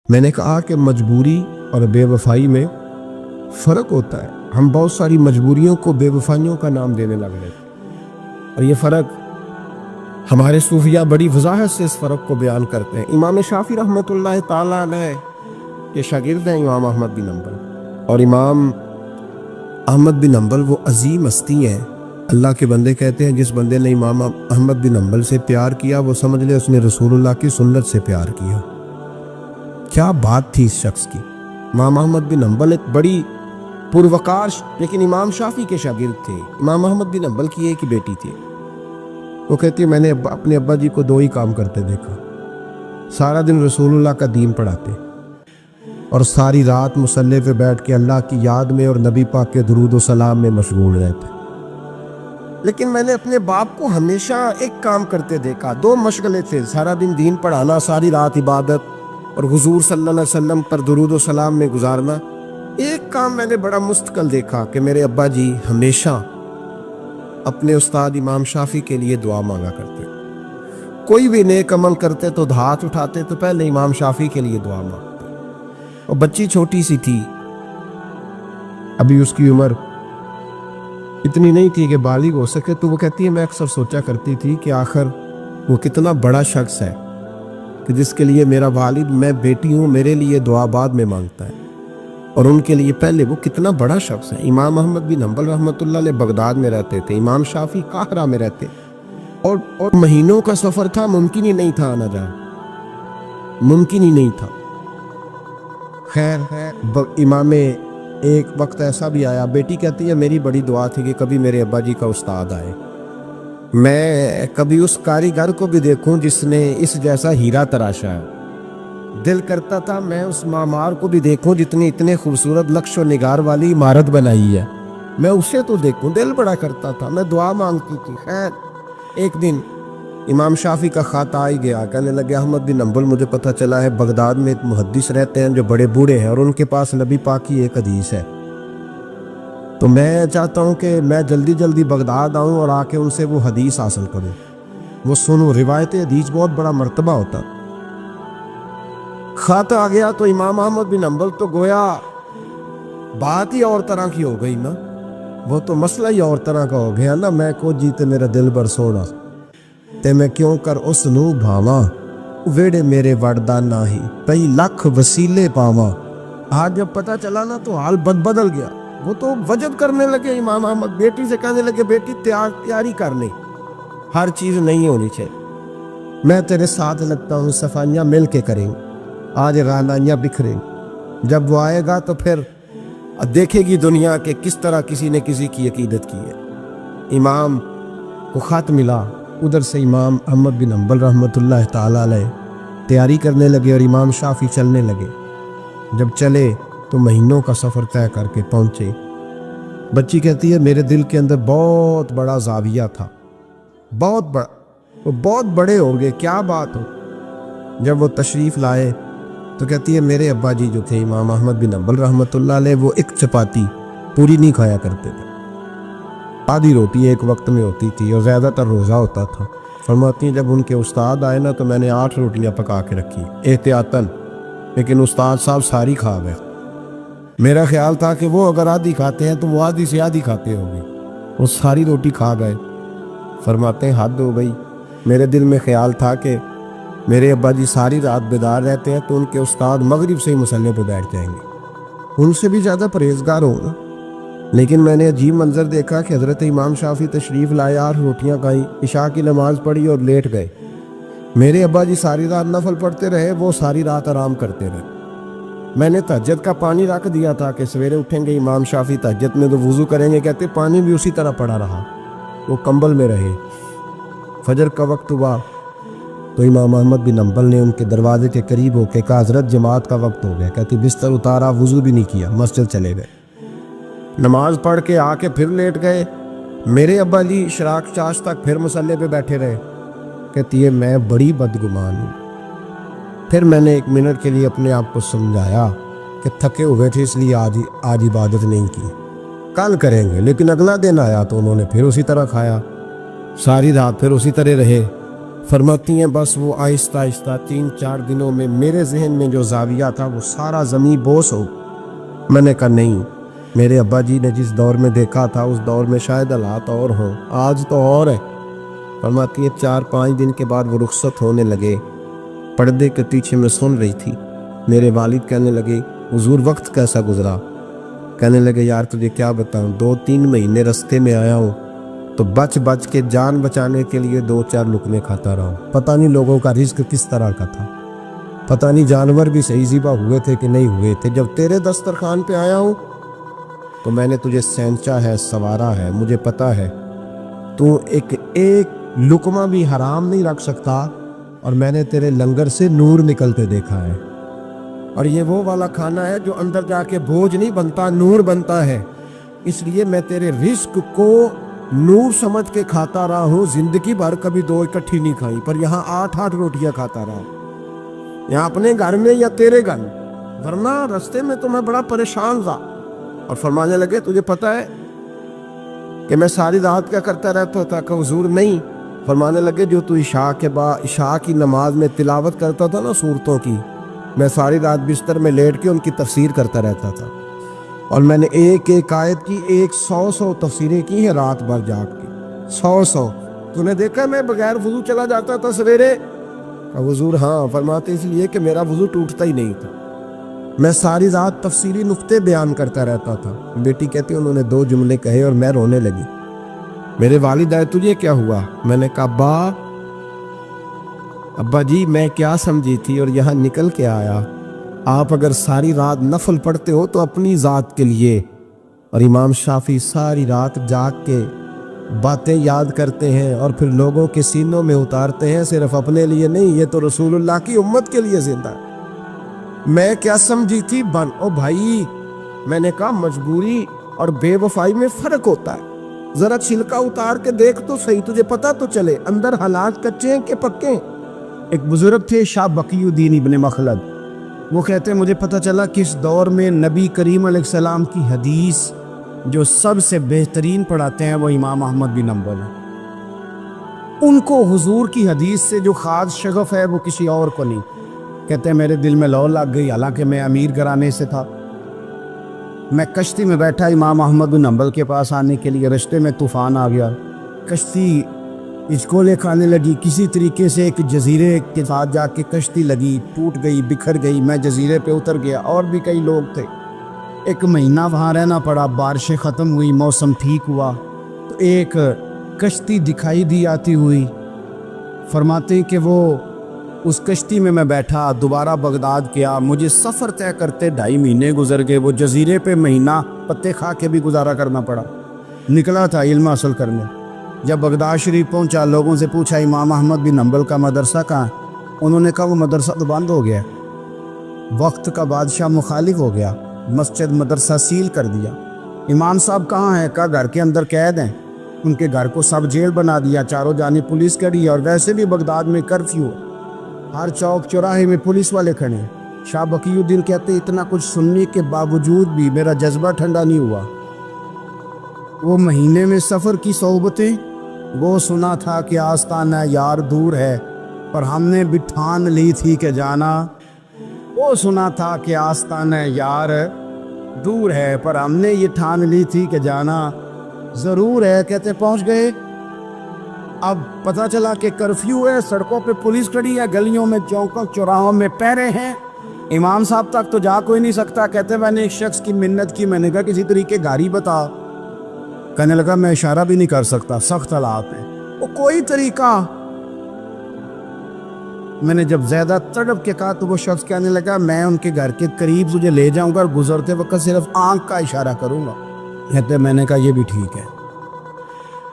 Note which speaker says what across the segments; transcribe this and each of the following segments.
Speaker 1: میں نے کہا کہ مجبوری اور بے وفائی میں فرق ہوتا ہے. ہم بہت ساری مجبوریوں کو بے وفائیوں کا نام دینے لگ رہے تھے، اور یہ فرق ہمارے صوفیہ بڑی وضاحت سے اس فرق کو بیان کرتے ہیں. امام شافعی رحمۃ اللہ تعالیٰ علیہ کے شاگرد ہیں امام احمد بن حنبل، اور امام احمد بن حنبل وہ عظیم ہستی ہیں. اللہ کے بندے کہتے ہیں جس بندے نے امام احمد بن حنبل سے پیار کیا وہ سمجھ لے اس نے رسول اللہ کی سنت سے پیار کیا. کیا بات تھی اس شخص کی. امام احمد بن حنبل ایک بڑی پروقار لیکن امام شافعی کے شاگرد تھے. امام احمد بن حنبل کی ایک ہی بیٹی تھی. وہ کہتی ہے میں نے اپنے ابا جی کو دو ہی کام کرتے دیکھا، سارا دن رسول اللہ کا دین پڑھاتے اور ساری رات مصلی پہ بیٹھ کے اللہ کی یاد میں اور نبی پاک کے درود و سلام میں مشغول رہتے. لیکن میں نے اپنے باپ کو ہمیشہ ایک کام کرتے دیکھا، دو مشغلے تھے، سارا دن دین پڑھانا، ساری رات عبادت اور حضور صلی اللہ علیہ وسلم پر درود و سلام میں گزارنا. ایک کام میں نے بڑا مستقل دیکھا کہ میرے ابا جی ہمیشہ اپنے استاد امام شافعی کے لیے دعا مانگا کرتے. کوئی بھی نیک عمل کرتے تو ہاتھ اٹھاتے تو پہلے امام شافعی کے لیے دعا مانگتے. اور بچی چھوٹی سی تھی، ابھی اس کی عمر اتنی نہیں تھی کہ بالغ ہو سکے. تو وہ کہتی ہے میں اکثر سوچا کرتی تھی کہ آخر وہ کتنا بڑا شخص ہے کہ جس کے لیے میرا والد، میں بیٹی ہوں، میرے لیے دعا بعد میں مانگتا ہے، اور ان کے لیے پہلے وہ کتنا بڑا شخص ہے. امام احمد بن حنبل رحمۃ اللہ علیہ بغداد میں رہتے تھے، امام شافعی قاہرہ میں رہتے، اور مہینوں کا سفر تھا، ممکن ہی نہیں تھا آنا جانا، ممکن ہی نہیں تھا. خیر امام ایک وقت ایسا بھی آیا، بیٹی کہتی ہے میری بڑی دعا تھی کہ کبھی میرے ابا جی کا استاد آئے، میں کبھی اس کاریگر کو بھی دیکھوں جس نے اس جیسا ہیرا تراشا ہے. دل کرتا تھا میں اس معمار کو بھی دیکھوں جتنی اتنے خوبصورت نقش و نگار والی عمارت بنائی ہے، میں اسے تو دیکھوں. دل بڑا کرتا تھا، میں دعا مانگتی تھی. خیر ایک دن امام شافعی کا خط آ گیا، کہنے لگے احمد بن حنبل مجھے پتہ چلا ہے بغداد میں ایک محدث رہتے ہیں جو بڑے بوڑھے ہیں اور ان کے پاس نبی پاک کی ایک حدیث ہے، تو میں چاہتا ہوں کہ میں جلدی جلدی بغداد آؤں اور آ کے ان سے وہ حدیث حاصل کروں، وہ سنوں. روایت حدیث بہت بڑا مرتبہ ہوتا. خط آ گیا تو امام احمد بن حنبل تو گویا بات ہی اور طرح کی ہو گئی نا، وہ تو مسئلہ ہی اور طرح کا ہو گیا نا. میں کو جیتے میرا دل بر سونا تے میں کیوں کر اس نو بھاواں، ویڑے میرے وڑدا نہ ہی کئی لاکھ وسیلے پاواں. آج جب پتہ چلا نا تو حال بدل گیا. وہ تو وجد کرنے لگے امام احمد، بیٹی سے کہنے لگے بیٹی تیاری کر لے، ہر چیز نہیں ہونی چاہیے، میں تیرے ساتھ لگتا ہوں، صفائیاں مل کے کریں، آج غالائیاں بکھریں. جب وہ آئے گا تو پھر دیکھے گی دنیا کہ کس طرح کسی نے کسی کی عقیدت کی ہے. امام کو خط ملا، ادھر سے امام احمد بن حنبل رحمۃ اللہ تعالیٰ علیہ تیاری کرنے لگے اور امام شافعی چلنے لگے. جب چلے تو مہینوں کا سفر طے کر کے پہنچے. بچی کہتی ہے میرے دل کے اندر بہت بڑا زاویہ تھا، بہت بڑا، وہ بہت بڑے ہو گئے، کیا بات ہو. جب وہ تشریف لائے تو کہتی ہے میرے ابا جی جو تھے امام احمد بن حنبل رحمۃ اللہ علیہ وہ ایک چپاتی پوری نہیں کھایا کرتے تھے، آدھی روٹی ایک وقت میں ہوتی تھی اور زیادہ تر روزہ ہوتا تھا. فرماتی ہیں جب ان کے استاد آئے نا تو میں نے 8 روٹیاں پکا کے رکھی احتیاطاً، لیکن استاد صاحب ساری کھا گئے. میرا خیال تھا کہ وہ اگر آدھی کھاتے ہیں تو وہ آدھی سے آدھی کھاتے ہوں گے، وہ ساری روٹی کھا گئے. فرماتے ہیں حد ہو گئی، میرے دل میں خیال تھا کہ میرے ابا جی ساری رات بیدار رہتے ہیں تو ان کے استاد مغرب سے ہی مصلی پہ بیٹھ جائیں گے، ان سے بھی زیادہ پرہیزگار ہوں گا. لیکن میں نے عجیب منظر دیکھا کہ حضرت امام شافعی تشریف لائے، 8 روٹیاں کھائیں، عشاء کی نماز پڑھی اور لیٹ گئے. میرے ابا جی ساری رات نفل پڑھتے رہے، وہ ساری رات آرام کرتے رہے. میں نے تہجد کا پانی رکھ دیا تھا کہ سویرے اٹھیں گے امام شافعی تہجد میں تو وضو کریں گے، کہتے پانی بھی اسی طرح پڑا رہا، وہ کمبل میں رہے. فجر کا وقت ہوا تو امام احمد بن حنبل نے ان کے دروازے کے قریب ہو کے کہا حضرت جماعت کا وقت ہو گیا. کہتی بستر اتارا، وضو بھی نہیں کیا، مسجد چلے گئے، نماز پڑھ کے آ کے پھر لیٹ گئے. میرے ابا جی شراق چاش تک پھر مصلی پہ بیٹھے رہے. کہتی ہے میں بڑی بدگمان ہوں. پھر میں نے 1 منٹ کے لیے اپنے آپ کو سمجھایا کہ تھکے ہوئے تھے اس لیے آج عبادت نہیں کی، کل کریں گے. لیکن اگلا دن آیا تو انہوں نے پھر اسی طرح کھایا، ساری رات پھر اسی طرح رہے. فرماتی ہیں بس وہ آہستہ آہستہ 3-4 دنوں میں میرے ذہن میں جو زاویہ تھا وہ سارا زمین بوس ہو۔ میں نے کہا نہیں، میرے ابا جی نے جس دور میں دیکھا تھا اس دور میں شاید حالات اور ہوں، آج تو اور ہے۔ فرماتی ہیں 4-5 دن کے بعد وہ رخصت ہونے لگے، پردے کے پیچھے میں سن رہی تھی۔ میرے والد کہنے لگے حضور وقت کیسا گزرا؟ کہنے لگے یار تجھے کیا بتاؤں، 2-3 مہینے رستے میں آیا ہوں تو بچ بچ کے جان بچانے کے لیے 2-4 لقمے کھاتا رہا ہوں۔ پتہ نہیں لوگوں کا رزق کس طرح کا تھا، پتہ نہیں جانور بھی صحیح ذبح ہوئے تھے کہ نہیں ہوئے تھے۔ جب تیرے دسترخوان پہ آیا ہوں تو میں نے تجھے سینچا ہے، سوارا ہے، مجھے پتہ ہے تو ایک لقمہ بھی حرام نہیں رکھ سکتا، اور میں نے تیرے لنگر سے نور نکلتے دیکھا ہے، اور یہ وہ والا کھانا ہے جو اندر جا کے بوجھ نہیں بنتا، نور بنتا ہے۔ اس لیے میں تیرے رزق کو نور سمجھ کے کھاتا رہا ہوں، زندگی بھر کبھی 2 اکٹھی نہیں کھائی، پر یہاں 8-8 روٹیاں کھاتا رہا ہوں، یہاں اپنے گھر میں یا تیرے گھر میں، ورنہ رستے میں تو میں بڑا پریشان تھا۔ اور فرمانے لگے تجھے پتہ ہے کہ میں ساری رات کیا کرتا رہتا تھا؟ کہ حضور نہیں۔ فرمانے لگے جو تو عشاء کی نماز میں تلاوت کرتا تھا نا صورتوں کی، میں ساری رات بستر میں لیٹ کے ان کی تفسیر کرتا رہتا تھا، اور میں نے ایک آیت کی 100 تفسیریں کی ہیں رات بھر جاگ کے، 100۔ تو نے دیکھا میں بغیر وضو چلا جاتا تھا سویرے؟ حضور ہاں۔ فرماتے اس لیے کہ میرا وضو ٹوٹتا ہی نہیں تھا، میں ساری رات تفصیلی نقطے بیان کرتا رہتا تھا۔ بیٹی کہتی انہوں نے 2 جملے کہے اور میں رونے لگی۔ میرے والد آئے تجھے کیا ہوا؟ میں نے کہا ابا جی میں کیا سمجھی تھی اور یہاں نکل کے آیا، آپ اگر ساری رات نفل پڑھتے ہو تو اپنی ذات کے لیے، اور امام شافعی ساری رات جاگ کے باتیں یاد کرتے ہیں اور پھر لوگوں کے سینوں میں اتارتے ہیں، صرف اپنے لیے نہیں، یہ تو رسول اللہ کی امت کے لیے زندہ ہے۔ میں کیا سمجھی تھی او بھائی، میں نے کہا مجبوری اور بے وفائی میں فرق ہوتا ہے، ذرا چھلکا اتار کے دیکھ تو صحیح، تجھے پتہ تو چلے اندر حالات کچے ہیں کہ پکے ہیں۔ ایک بزرگ تھے شاہ بقی الدین ابن مخلد، وہ کہتے ہیں مجھے پتہ چلا کہ اس دور میں نبی کریم علیہ السلام کی حدیث جو سب سے بہترین پڑھاتے ہیں وہ امام احمد بن حنبل ہیں۔ ان کو حضور کی حدیث سے جو خاص شغف ہے وہ کسی اور کو نہیں۔ کہتے ہیں میرے دل میں لو لگ گئی، حالانکہ میں امیر گھرانے سے تھا۔ میں کشتی میں بیٹھا امام احمد بن حنبل کے پاس آنے کے لیے، رستے میں طوفان آ گیا، کشتی اچکولے کھانے لگی، کسی طریقے سے ایک جزیرے کے ساتھ جا کے کشتی لگی، ٹوٹ گئی، بکھر گئی، میں جزیرے پہ اتر گیا، اور بھی کئی لوگ تھے۔ 1 مہینہ وہاں رہنا پڑا، بارشیں ختم ہوئی، موسم ٹھیک ہوا تو ایک کشتی دکھائی دی آتی ہوئی۔ فرماتے ہیں کہ وہ اس کشتی میں بیٹھا، دوبارہ بغداد کیا، مجھے سفر طے کرتے 2.5 مہینے گزر گئے، وہ جزیرے پہ مہینہ پتے کھا کے بھی گزارا کرنا پڑا۔ نکلا تھا علم حاصل کرنے، جب بغداد شریف پہنچا لوگوں سے پوچھا امام احمد بن حنبل کا مدرسہ کہاں؟ انہوں نے کہا وہ مدرسہ تو بند ہو گیا، وقت کا بادشاہ مخالف ہو گیا، مسجد مدرسہ سیل کر دیا۔ امام صاحب کہاں ہیں؟ کہا گھر کے اندر قید ہیں۔ ان کے گھر کو سب جیل بنا دیا، چاروں جانب پولیس کھڑی ہے، اور ویسے بھی بغداد میں کرفیو، ہر چوک چوراہے میں پولیس والے کھڑے ہیں۔ شاہ بقی الدین کہتے اتنا کچھ سننے کے باوجود بھی میرا جذبہ ٹھنڈا نہیں ہوا۔ وہ مہینے میں سفر کی صحبتیں، وہ سنا تھا کہ آستانہ یار دور ہے پر ہم نے بھی ٹھان لی تھی کہ جانا، وہ سنا تھا کہ آستانہ یار دور ہے پر ہم نے یہ ٹھان لی تھی کہ جانا ضرور ہے۔ کہتے پہنچ گئے، اب پتہ چلا کہ کرفیو ہے، سڑکوں پہ پولیس کھڑی ہے، گلیوں میں چوکوں چوراہوں میں پہرے ہیں، امام صاحب تک تو جا کوئی نہیں سکتا۔ کہتے میں نے ایک شخص کی منت کی، میں نے کہا کسی طریقے گاڑی بتا، کہنے لگا میں اشارہ بھی نہیں کر سکتا، سخت حالات ہیں، وہ کوئی طریقہ۔ میں نے جب زیادہ تڑپ کے کہا تو وہ شخص کہنے لگا میں ان کے گھر کے قریب تجھے لے جاؤں گا اور گزرتے وقت صرف آنکھ کا اشارہ کروں گا۔ کہتے میں نے کہا یہ بھی ٹھیک ہے۔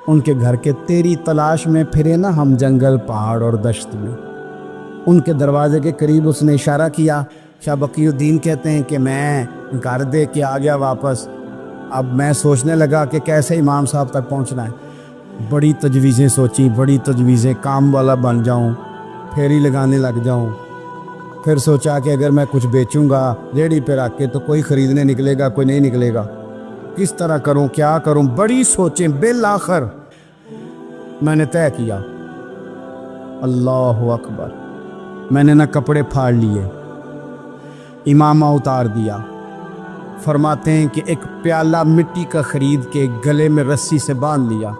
Speaker 1: ان کے گھر کے تیری تلاش میں پھرے نا ہم جنگل پہاڑ اور دشت میں، ان کے دروازے کے قریب اس نے اشارہ کیا۔ شاہ بقی الدین کہتے ہیں کہ میں گھر دے کے آ گیا واپس۔ اب میں سوچنے لگا کہ کیسے امام صاحب تک پہنچنا ہے، بڑی تجویزیں سوچی، بڑی تجویزیں، کام والا بن جاؤں، پھیری لگانے لگ جاؤں۔ پھر سوچا کہ اگر میں کچھ بیچوں گا ریڑھی پہ رکھ کے تو کوئی خریدنے نکلے گا، کوئی نہیں نکلے گا، کس طرح کروں، کیا کروں، بڑی سوچیں۔ بالآخر میں نے طے کیا
Speaker 2: اللہ اکبر. میں نے نہ کپڑے پھاڑ لیے، امامہ اتار دیا. فرماتے ہیں کہ ایک پیالہ مٹی کا خرید کے گلے میں رسی سے باندھ لیا،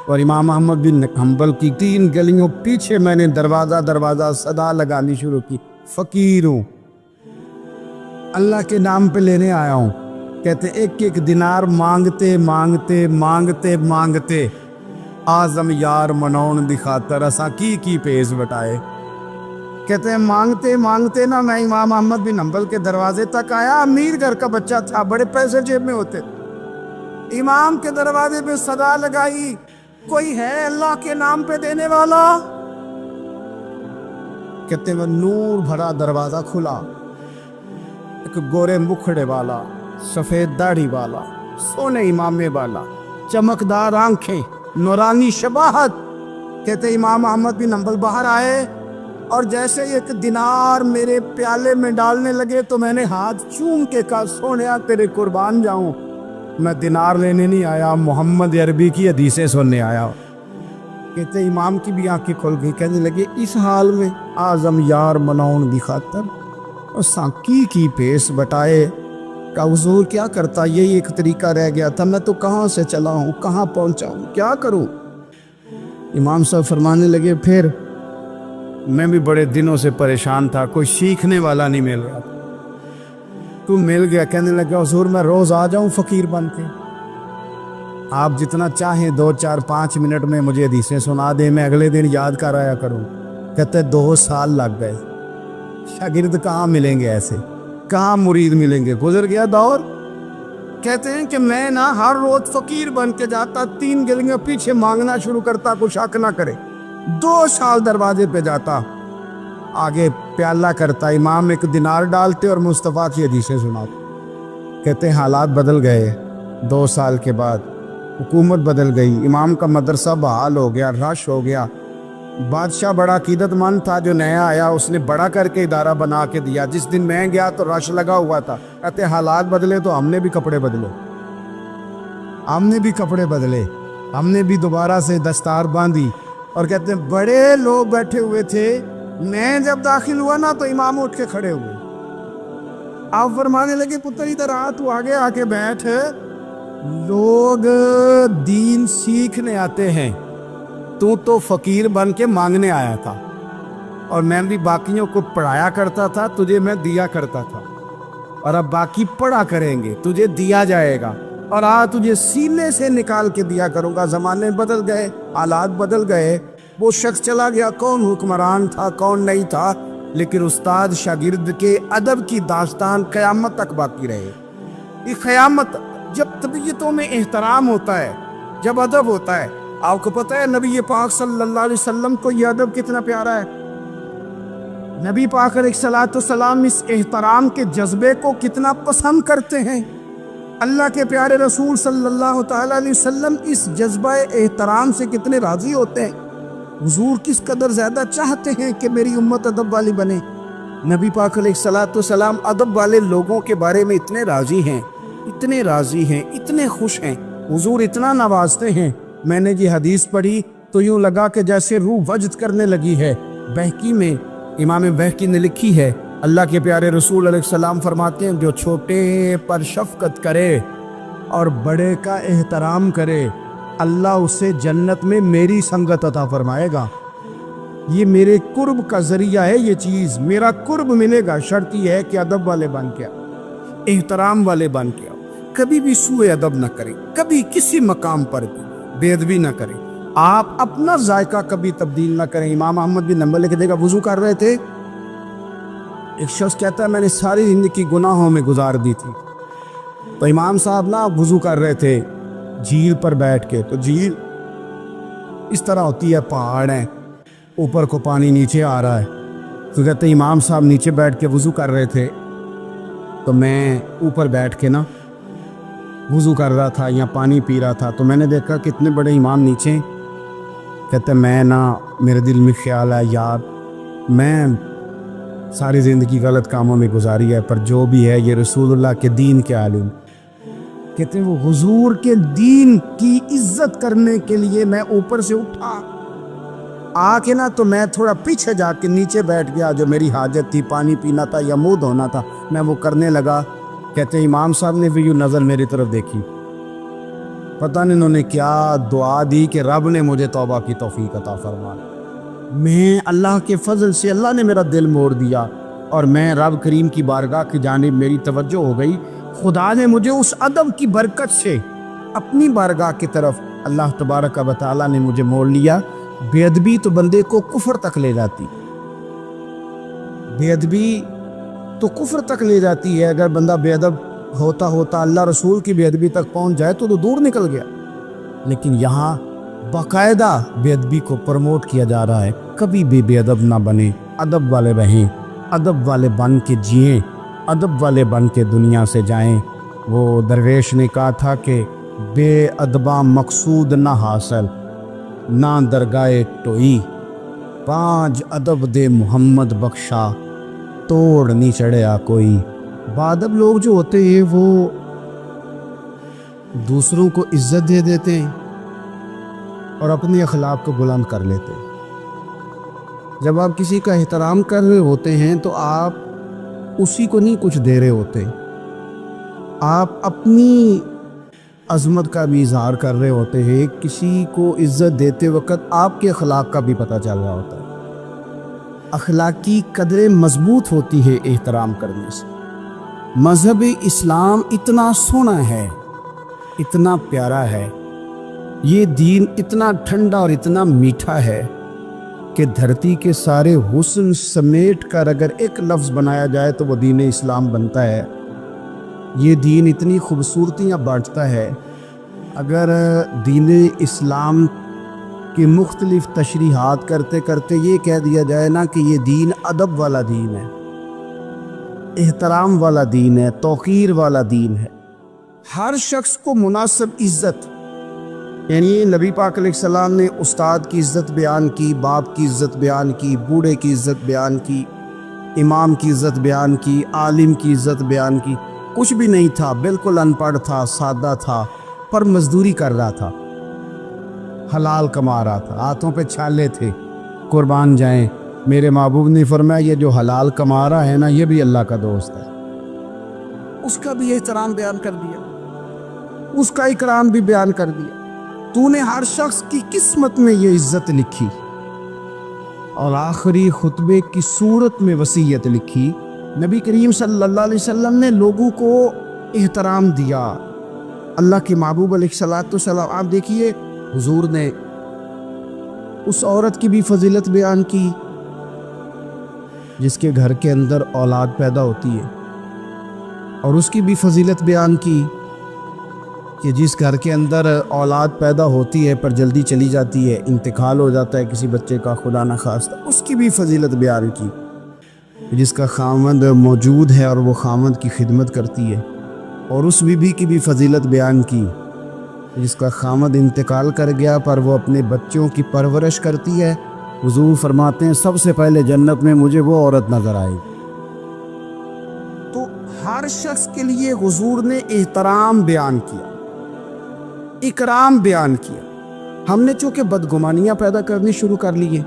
Speaker 2: اور امام احمد بن حنبل کی 3 گلیوں پیچھے میں نے دروازہ صدا لگانی شروع کی، فقیر ہوں، اللہ کے نام پہ لینے آیا ہوں. کہتے ایک ایک دینار مانگتے مانگتے مانگتے مانگتے آزم یار منون دی خاطر اساں کی پیش بٹائے. کہتے ہیں مانگتے مانگتے نا میں امام احمد بن حنبل کے دروازے تک آیا. امیر گھر کا بچہ تھا، بڑے پیسے جیب میں ہوتے. امام کے دروازے پہ صدا لگائی، کوئی ہے اللہ کے نام پہ دینے والا؟ کہتے ہیں وہ نور بھرا دروازہ کھلا. ایک گورے مکھڑے والا، سفید داڑھی والا، سونے امامے والا، چمکدار آنکھیں، نورانی شباہت. کہتے امام احمد بن حنبل باہر آئے اور جیسے ایک دینار میرے پیالے میں ڈالنے لگے تو میں نے ہاتھ چوم کے کہا سونیا تیرے قربان جاؤں، میں دینار لینے نہیں آیا، محمد عربی کی حدیثیں سننے آیا. کہتے امام کی بھی آنکھیں کھل گئی. کہنے لگے اس حال میں اعظم یار مناؤن دی خاطر اور سانکی کی پیش بٹائے. کہ حضور کیا کرتا، یہی ایک طریقہ رہ گیا تھا، میں تو کہاں سے چلا ہوں، کہاں پہنچا ہوں، کیا کروں؟ امام صاحب فرمانے لگے پھر میں بھی بڑے دنوں سے پریشان تھا، کوئی سیکھنے والا نہیں مل رہا، تو مل گیا. کہنے لگا حضور میں روز آ جاؤں فقیر بن کے، آپ جتنا چاہیں 2 4 5 منٹ میں مجھے حدیثیں سنا دیں، میں اگلے دن یاد کر آیا کروں. کہتے 2 سال لگ گئے. شاگرد کہاں ملیں گے ایسے، کہاں مرید ملیں گے، گزر گیا دور. کہتے ہیں کہ میں نا ہر روز فقیر بن کے جاتا، 3 گلیاں پیچھے مانگنا شروع کرتا، کوئی شک نہ کرے. 2 سال دروازے پہ جاتا، آگے پیالہ کرتا، امام ایک دینار ڈالتے اور مصطفیٰ کی حدیثیں سناتے. کہتے ہیں حالات بدل گئے. 2 سال کے بعد حکومت بدل گئی، امام کا مدرسہ بحال ہو گیا، رش ہو گیا. بادشاہ بڑا عقیدت مند تھا جو نیا آیا، اس نے بڑا کر کے ادارہ بنا کے دیا. جس دن میں گیا تو رش لگا ہوا تھا. کہتے حالات بدلے تو ہم نے بھی کپڑے بدلے، ہم نے بھی دوبارہ سے دستار باندھی. اور کہتے ہیں بڑے لوگ بیٹھے ہوئے تھے، میں جب داخل ہوا نا تو امام اٹھ کے کھڑے ہوئے. آپ فرمانے لگے پتر ادھر آ، تو آگے آ کے بیٹھ، لوگ دین سیکھنے آتے ہیں، تو فقیر بن کے مانگنے آیا تھا. اور میں بھی باقیوں کو پڑھایا کرتا تھا، تجھے میں دیا کرتا تھا، اور اب باقی پڑھا کریں گے، تجھے دیا جائے گا، اور تجھے سینے سے نکال کے دیا کروں گا. زمانے بدل گئے، حالات بدل گئے، وہ شخص چلا گیا، کون حکمران تھا کون نہیں تھا، لیکن استاد شاگرد کے ادب کی داستان قیامت تک باقی رہے. یہ قیامت، جب طبیعتوں میں احترام ہوتا ہے، جب ادب ہوتا ہے. آپ کو پتہ ہے نبی پاک صلی اللہ علیہ وسلم کو یہ ادب کتنا پیارا ہے. نبی پاک علیہ الصلوۃ والسلام اس احترام کے جذبے کو کتنا پسند کرتے ہیں. اللہ کے پیارے رسول صلی اللہ تعالیٰ علیہ وسلم اس جذبہ احترام سے کتنے راضی ہوتے ہیں. حضور کس قدر زیادہ چاہتے ہیں کہ میری امت ادب والی بنے. نبی پاک علیہ الصلوۃ والسلام ادب والے لوگوں کے بارے میں اتنے راضی ہیں، اتنے خوش ہیں. حضور اتنا نوازتے ہیں. میں نے یہ حدیث پڑھی تو یوں لگا کہ جیسے روح وجد کرنے لگی ہے. بہقی میں امام بہقی نے لکھی ہے، اللہ کے پیارے رسول علیہ السلام فرماتے ہیں جو چھوٹے پر شفقت کرے اور بڑے کا احترام کرے، اللہ اسے جنت میں میری سنگت عطا فرمائے گا. یہ میرے قرب کا ذریعہ ہے، یہ چیز میرا قرب ملے گا. شرط یہ ہے کہ ادب والے بن کے آؤ، احترام والے بن کے آؤ. کبھی بھی سوء ادب نہ کریں، کبھی کسی مقام پر بھی بے ادبی نہ کریں. آپ اپنا ذائقہ کبھی تبدیل نہ کریں. امام احمد بن حنبل کے دیکھا وضو کر رہے تھے، ایک شخص کہتا ہے میں نے ساری زندگی گناہوں میں گزار دی تھی. تو امام صاحب نا وضو کر رہے تھے جھیل پر بیٹھ کے. تو جھیل اس طرح ہوتی ہے، پہاڑ ہیں، اوپر کو پانی نیچے آ رہا ہے. تو کہتے امام صاحب نیچے بیٹھ کے وضو کر رہے تھے، تو میں اوپر بیٹھ کے نا وضو کر رہا تھا یا پانی پی رہا تھا. تو میں نے دیکھا کتنے بڑے امام نیچے. کہتے میں نا میرے دل میں خیال ہے یار میں ساری زندگی غلط کاموں میں گزاری ہے، پر جو بھی ہے یہ رسول اللہ کے دین کے عالم. کہتے ہیں وہ حضور کے دین کی عزت کرنے کے لیے میں اوپر سے اٹھا آ کے نا تو میں تھوڑا پیچھے جا کے نیچے بیٹھ گیا، جو میری حاجت تھی، پانی پینا تھا یا منہ دھونا تھا، میں وہ کرنے لگا۔ کہتے ہیں امام صاحب نے بھی یوں نظر میری طرف دیکھی، پتہ نہیں انہوں نے کیا دعا دی کہ رب نے مجھے توبہ کی توفیق عطا فرما۔ میں اللہ کے فضل سے اللہ نے میرا دل موڑ دیا اور میں رب کریم کی بارگاہ کی جانب میری توجہ ہو گئی۔ خدا نے مجھے اس ادب کی برکت سے اپنی بارگاہ کی طرف اللہ تبارک و تعالیٰ نے مجھے موڑ لیا۔ بے ادبی تو بندے کو کفر تک لے جاتی، بے ادبی تو کفر تک لے جاتی ہے۔ اگر بندہ بے ادب ہوتا ہوتا اللہ رسول کی بے ادبی تک پہنچ جائے تو دور نکل گیا، لیکن یہاں باقاعدہ بے ادبی کو پروموٹ کیا جا رہا ہے۔ کبھی بھی بے ادب نہ بنے، ادب والے رہیں، ادب والے بن کے جئیں، ادب والے بن کے دنیا سے جائیں۔ وہ درویش نے کہا تھا کہ بے ادباں مقصود نہ حاصل، نہ درگاہ ٹوئی، پانچ ادب دے محمد بخشا، توڑ نہیں چڑھیا کوئی۔ بادب لوگ جو ہوتے ہیں وہ دوسروں کو عزت دے دیتے ہیں اور اپنی اخلاق کو بلند کر لیتے ہیں۔ جب آپ کسی کا احترام کر رہے ہوتے ہیں تو آپ اسی کو نہیں کچھ دے رہے ہوتے، آپ اپنی عظمت کا بھی اظہار کر رہے ہوتے ہیں۔ کسی کو عزت دیتے وقت آپ کے اخلاق کا بھی پتہ چل رہا ہوتا ہے۔ اخلاقی قدریں مضبوط ہوتی ہے احترام کرنے سے۔ مذہب اسلام اتنا سونا ہے، اتنا پیارا ہے، یہ دین اتنا ٹھنڈا اور اتنا میٹھا ہے کہ دھرتی کے سارے حسن سمیٹ کر اگر ایک لفظ بنایا جائے تو وہ دین اسلام بنتا ہے۔ یہ دین اتنی خوبصورتیاں بانٹتا ہے، اگر دین اسلام کی مختلف تشریحات کرتے کرتے یہ کہہ دیا جائے نا کہ یہ دین ادب والا دین ہے، احترام والا دین ہے، توقیر والا دین ہے، ہر شخص کو مناسب عزت، یعنی نبی پاک علیہ السلام نے استاد کی عزت بیان کی، باپ کی عزت بیان کی، بوڑھے کی عزت بیان کی، امام کی عزت بیان کی، عالم کی عزت بیان کی۔ کچھ بھی نہیں تھا، بالکل ان پڑھ تھا، سادہ تھا، پر مزدوری کر رہا تھا، حلال کما رہا تھا، ہاتھوں پہ چھالے تھے۔ قربان جائیں، میرے محبوب نے فرمایا یہ جو حلال کما رہا ہے نا یہ بھی اللہ کا دوست ہے۔ اس کا بھی احترام بیان کر دیا، اس کا اکرام بھی بیان کر دیا۔ تو نے ہر شخص کی قسمت میں یہ عزت لکھی اور آخری خطبے کی صورت میں وصیت لکھی۔ نبی کریم صلی اللہ علیہ وسلم نے لوگوں کو احترام دیا۔ اللہ کے محبوب علیہ السلام، آپ دیکھیے حضور نے اس عورت کی بھی فضیلت بیان کی جس کے گھر کے اندر اولاد پیدا ہوتی ہے، اور اس کی بھی فضیلت بیان کی کہ جس گھر کے اندر اولاد پیدا ہوتی ہے پر جلدی چلی جاتی ہے، انتقال ہو جاتا ہے کسی بچے کا خدا نخواستہ، اس کی بھی فضیلت بیان کی۔ جس کا خامند موجود ہے اور وہ خامند کی خدمت کرتی ہے، اور اس بیوی کی بھی فضیلت بیان کی جس کا خامند انتقال کر گیا پر وہ اپنے بچوں کی پرورش کرتی ہے۔ حضور فرماتے ہیں سب سے پہلے جنت میں مجھے وہ عورت نظر آئی۔ تو ہر شخص کے لیے حضور نے احترام بیان کیا، اکرام بیان کیا۔ ہم نے چونکہ بدگمانیاں پیدا کرنی شروع کر لی ہیں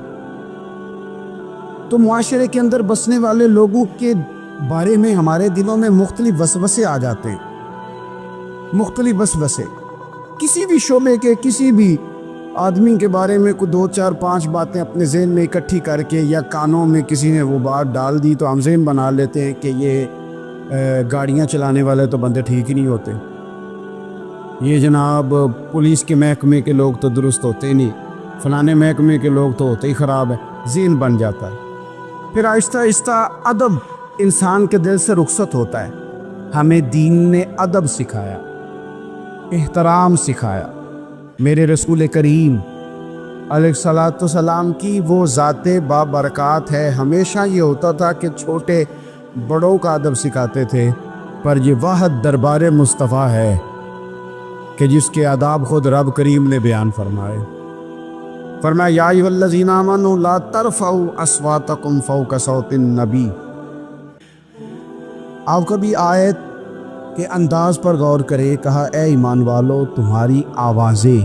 Speaker 2: تو معاشرے کے اندر بسنے والے لوگوں کے بارے میں ہمارے دلوں میں مختلف وسوسے آ جاتے ہیں، مختلف وسوسے۔ کسی بھی شعبے کے کسی بھی آدمی کے بارے میں کوئی 2 4 5 باتیں اپنے ذہن میں اکٹھی کر کے یا کانوں میں کسی نے وہ بات ڈال دی تو ہم ذہن بنا لیتے ہیں کہ یہ گاڑیاں چلانے والے تو بندے ٹھیک ہی نہیں ہوتے، یہ جناب پولیس کے محکمے کے لوگ تو درست ہوتے نہیں، فلانے محکمے کے لوگ تو ہوتے ہی خراب ہیں، ذہن بن جاتا ہے۔ پھر آہستہ آہستہ ادب انسان کے دل سے رخصت ہوتا ہے۔ ہمیں دین نے ادب سکھایا، احترام سکھایا۔ میرے رسول کریم علیہ الصلاۃ والسلام کی وہ ذات بابرکات ہے، ہمیشہ یہ ہوتا تھا کہ چھوٹے بڑوں کا ادب سکھاتے تھے، پر یہ واحد دربار مصطفیٰ ہے کہ جس کے آداب خود رب کریم نے بیان فرمائے۔ فرمایا یا ایھا الذین آمنوا لا ترفعوا اصواتکم فوق صوت النبی۔ آپ کبھی آیت کے انداز پر غور کرے، کہا اے ایمان والو تمہاری آوازیں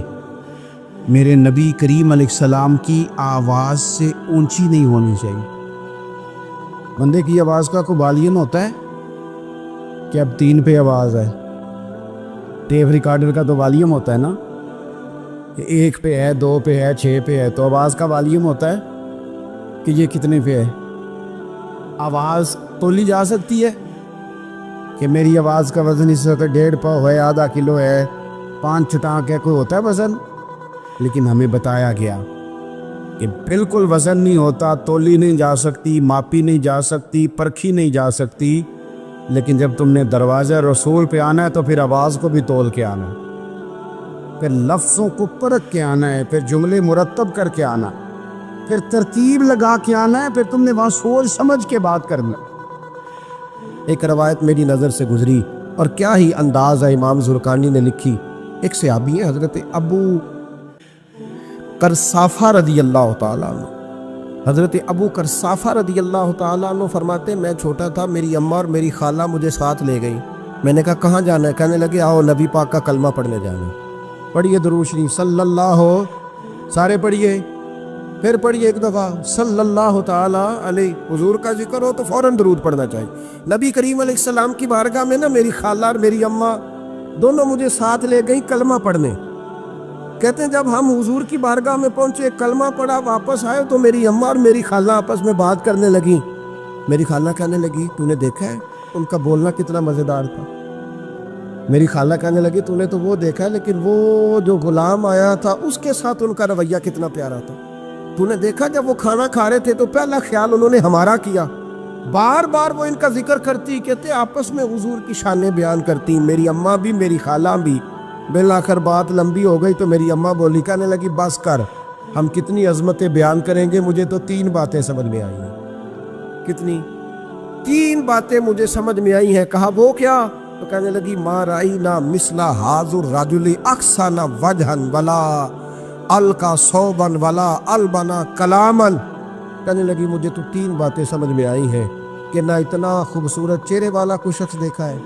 Speaker 2: میرے نبی کریم علیہ السلام کی آواز سے اونچی نہیں ہونی چاہیے۔ بندے کی آواز کا کوئی والیوم ہوتا ہے کہ اب 3 پہ آواز ہے؟ ٹیپ ریکارڈر کا تو والیوم ہوتا ہے نا کہ 1 پہ ہے، 2 پہ ہے، 6 پہ ہے۔ تو آواز کا والیوم ہوتا ہے کہ یہ کتنے پہ ہے؟ آواز تولی جا سکتی ہے کہ میری آواز کا وزن اس وقت 1.5 پاؤ ہے، آدھا کلو ہے، 5 چٹانک ہے، کوئی ہوتا ہے وزن؟ لیکن ہمیں بتایا گیا کہ بالکل وزن نہیں ہوتا، تولی نہیں جا سکتی، ماپی نہیں جا سکتی، پرکھی نہیں جا سکتی۔ لیکن جب تم نے دروازہ رسول پہ آنا ہے تو پھر آواز کو بھی تول کے آنا ہے، پھر لفظوں کو پرکھ کے آنا ہے، پھر جملے مرتب کر کے آنا، پھر ترتیب لگا کے آنا ہے، پھر تم نے وہاں سوچ سمجھ کے بات کرنا۔
Speaker 1: ایک روایت میری نظر سے گزری اور کیا ہی انداز ہے، امام زرقانی نے لکھی۔ ایک صحابی ہیں حضرت ابو کرسافہ رضی اللہ تعالیٰ عنہ۔ حضرت ابو کرسافہ رضی اللہ تعالیٰ عنہ فرماتے میں چھوٹا تھا، میری اماں اور میری خالہ مجھے ساتھ لے گئی۔ میں نے کہا کہاں جانا ہے؟ کہنے لگے آؤ نبی پاک کا کلمہ پڑھنے جانا ہے۔ پڑھیے درود شریف صلی اللہ ہو، سارے پڑھیے، پھر پڑھیے ایک دفعہ صلی اللہ تعالیٰ علیہ۔ حضور کا ذکر ہو تو فوراً درود پڑھنا چاہیے۔ نبی کریم علیہ السلام کی بارگاہ میں نا میری خالہ اور میری اماں دونوں مجھے ساتھ لے گئیں کلمہ پڑھنے۔ کہتے ہیں جب ہم حضور کی بارگاہ میں پہنچے، کلمہ پڑھا، واپس آئے تو میری اماں اور میری خالہ آپس میں بات کرنے لگیں۔ میری خالہ کہنے لگی تو نے دیکھا ہے ان کا بولنا کتنا مزیدار تھا؟ میری خالہ کہنے لگی تو نے تو وہ دیکھا ہے، لیکن وہ جو غلام آیا تھا اس کے ساتھ ان کا رویہ کتنا پیارا تھا۔ تو نے دیکھا جب وہ کھانا کھا رہے تھے تو پہلا خیال انہوں نے ہمارا کیا۔ بار بار وہ ان کا ذکر کرتی، کہتے آپس میں حضور کی شانیں بیان کرتی، میری اماں بھی میری خالہ بھی۔ بالآخر بات لمبی ہو گئی تو میری اماں بولی، کہنے لگی بس کر، ہم کتنی عظمتیں بیان کریں گے، مجھے تو 3 باتیں سمجھ میں آئی ہیں۔ کتنی؟ 3 باتیں مجھے سمجھ میں آئی ہیں۔ کہا وہ کیا؟ تو کہنے لگی ما رأینا مثل ھذا الرجل احسن وجھا ولا القى ثوبا ولا البنا کلاما۔ کہنے لگی مجھے تو 3 باتیں سمجھ میں آئی ہیں کہ نہ اتنا خوبصورت چہرے والا کوئی شخص دیکھا ہے،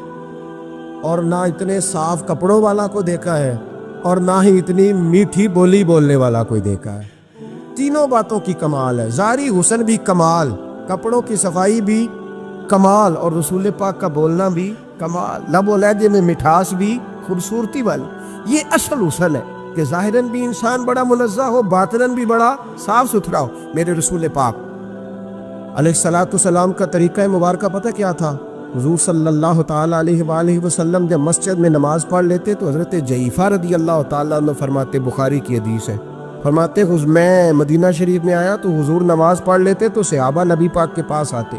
Speaker 1: اور نہ اتنے صاف کپڑوں والا کو دیکھا ہے، اور نہ ہی اتنی میٹھی بولی بولنے والا کوئی دیکھا ہے۔ تینوں باتوں کی کمال ہے، ظاہری حسن بھی کمال، کپڑوں کی صفائی بھی کمال، اور رسول پاک کا بولنا بھی کمال، لب و لہجے میں مٹھاس بھی خوبصورتی والی۔ یہ اصل حسن ہے کہ ظاہراً بھی انسان بڑا منزہ ہو، باطناً بھی بڑا صاف ستھرا ہو۔ میرے رسول پاک علیہ الصلوۃ والسلام کا طریقہ مبارکہ پتہ کیا تھا؟ حضور صلی اللہ تعالیٰ علیہ وآلہ وسلم جب مسجد میں نماز پڑھ لیتے تو حضرت جعفہ رضی اللہ تعالیٰ عنہ فرماتے، بخاری کی حدیث ہے، فرماتے میں مدینہ شریف میں آیا تو حضور نماز پڑھ لیتے تو صحابہ نبی پاک کے پاس آتے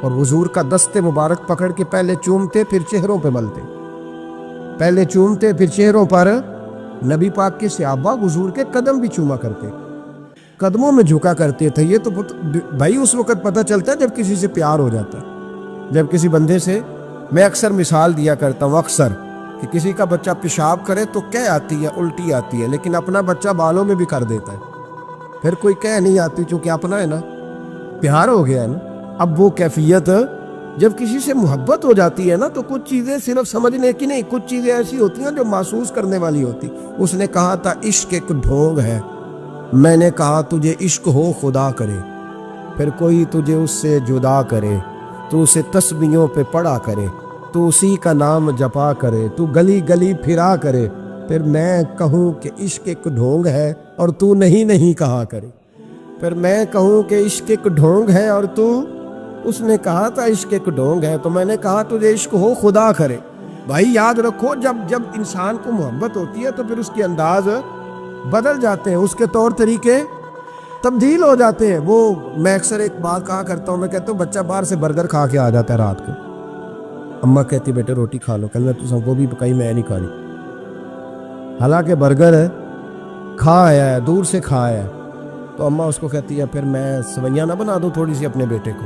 Speaker 1: اور حضور کا دست مبارک پکڑ کے پہلے چومتے پھر چہروں پہ ملتے، پہلے چومتے پھر چہروں پر۔ نبی پاک کے صحابہ حضور کے قدم بھی چوما کرتے، قدموں میں جھکا کرتے تھے۔ یہ تو بھائی اس وقت پتہ چلتا ہے جب کسی سے پیار ہو جاتا ہے، جب کسی بندے سے۔ میں اکثر مثال دیا کرتا ہوں اکثر کہ کسی کا بچہ پیشاب کرے تو کہہ آتی ہے، الٹی آتی ہے، لیکن اپنا بچہ بالوں میں بھی کر دیتا ہے، پھر کوئی کہہ نہیں آتی چونکہ اپنا ہے نا، پیار ہو گیا ہے نا۔ اب وہ کیفیت جب کسی سے محبت ہو جاتی ہے نا تو کچھ چیزیں صرف سمجھنے کی نہیں، کچھ چیزیں ایسی ہوتی ہیں جو محسوس کرنے والی ہوتی۔ اس نے کہا تھا عشق ایک ڈھونگ ہے، میں نے کہا تجھے عشق ہو خدا کرے، پھر کوئی تجھے اس سے جدا کرے، تو اسے تسبیحوں پہ پڑھا کرے، تو اسی کا نام جپا کرے، تو گلی گلی پھرا کرے، پھر میں کہوں کہ عشق ایک ڈھونگ ہے اور تو نہیں کہا کرے، پھر میں کہوں کہ عشق ایک ڈھونگ ہے اور تو، اس نے کہا تھا عشق ایک ڈھونگ ہے تو میں نے کہا تجھے عشق ہو خدا کرے۔ بھائی یاد رکھو جب انسان کو محبت ہوتی ہے تو پھر اس کے انداز بدل جاتے ہیں، اس کے طور طریقے تبدیل ہو جاتے ہیں۔ وہ میں اکثر ایک بات کہا کرتا ہوں، میں کہتا ہوں بچہ باہر سے برگر کھا کے آ جاتا ہے رات کو، اماں کہتی بیٹے روٹی کھا لو، کل میں تو سب کو بھی پکائی، میں نہیں کھانی، حالانکہ برگر ہے کھا آیا ہے، دور سے کھا آیا ہے، تو اماں اس کو کہتی ہے پھر میں سویاں نہ بنا دوں تھوڑی سی اپنے بیٹے کو،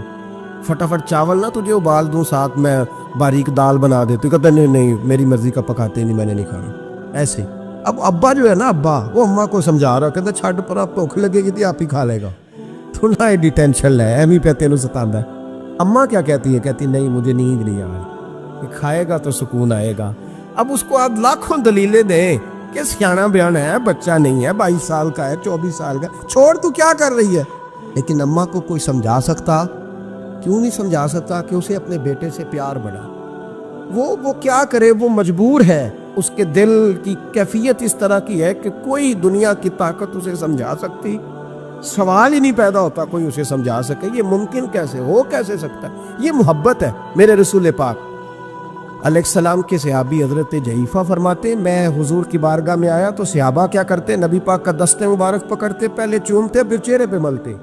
Speaker 1: فٹافٹ چاول نہ تجھے ابال دوں، ساتھ میں باریک دال بنا دیتی، کہتا نہیں میری مرضی کا پکاتے نہیں، میں نے نہیں کھانا۔ ایسے اب ابا جو ہے نا، ابا وہ اماں کو سمجھا رہا، کہتا چھڈ پر، آپ بھوک لگے گی تھی آپ ہی کھا لے گا، تو نہ ایڈی ٹینشن ہے، ایمی پہ تینوں ستاندا ہے۔ اماں کیا کہتی ہے؟ کہتی نہیں مجھے نیند نہیں آ رہی، کھائے گا تو سکون آئے گا۔ اب اس کو آپ لاکھوں دلیلیں دیں کہ سیانا بیان ہے، بچہ نہیں ہے، 22 سال کا ہے، 24 سال کا، چھوڑ تو کیا کر رہی ہے؟ لیکن اماں کو کوئی سمجھا سکتا؟ کیوں نہیں سمجھا سکتا کہ اسے اپنے بیٹے سے پیار بڑھا؟ وہ کیا کرے، وہ مجبور ہے، اس کے دل کی کیفیت اس طرح کی ہے کہ کوئی دنیا کی طاقت اسے سمجھا سکتی؟ سوال ہی نہیں پیدا ہوتا کوئی اسے سمجھا سکے، یہ ممکن کیسے ہو، کیسے سکتا ہے؟ یہ محبت ہے میرے رسول پاک علیہ السلام کے صحابی حضرت جعفہ فرماتے میں حضور کی بارگاہ میں آیا تو صحابہ کیا کرتے، نبی پاک کا دست مبارک پکڑتے، پہلے چومتے پھر چہرے پہ ملتے،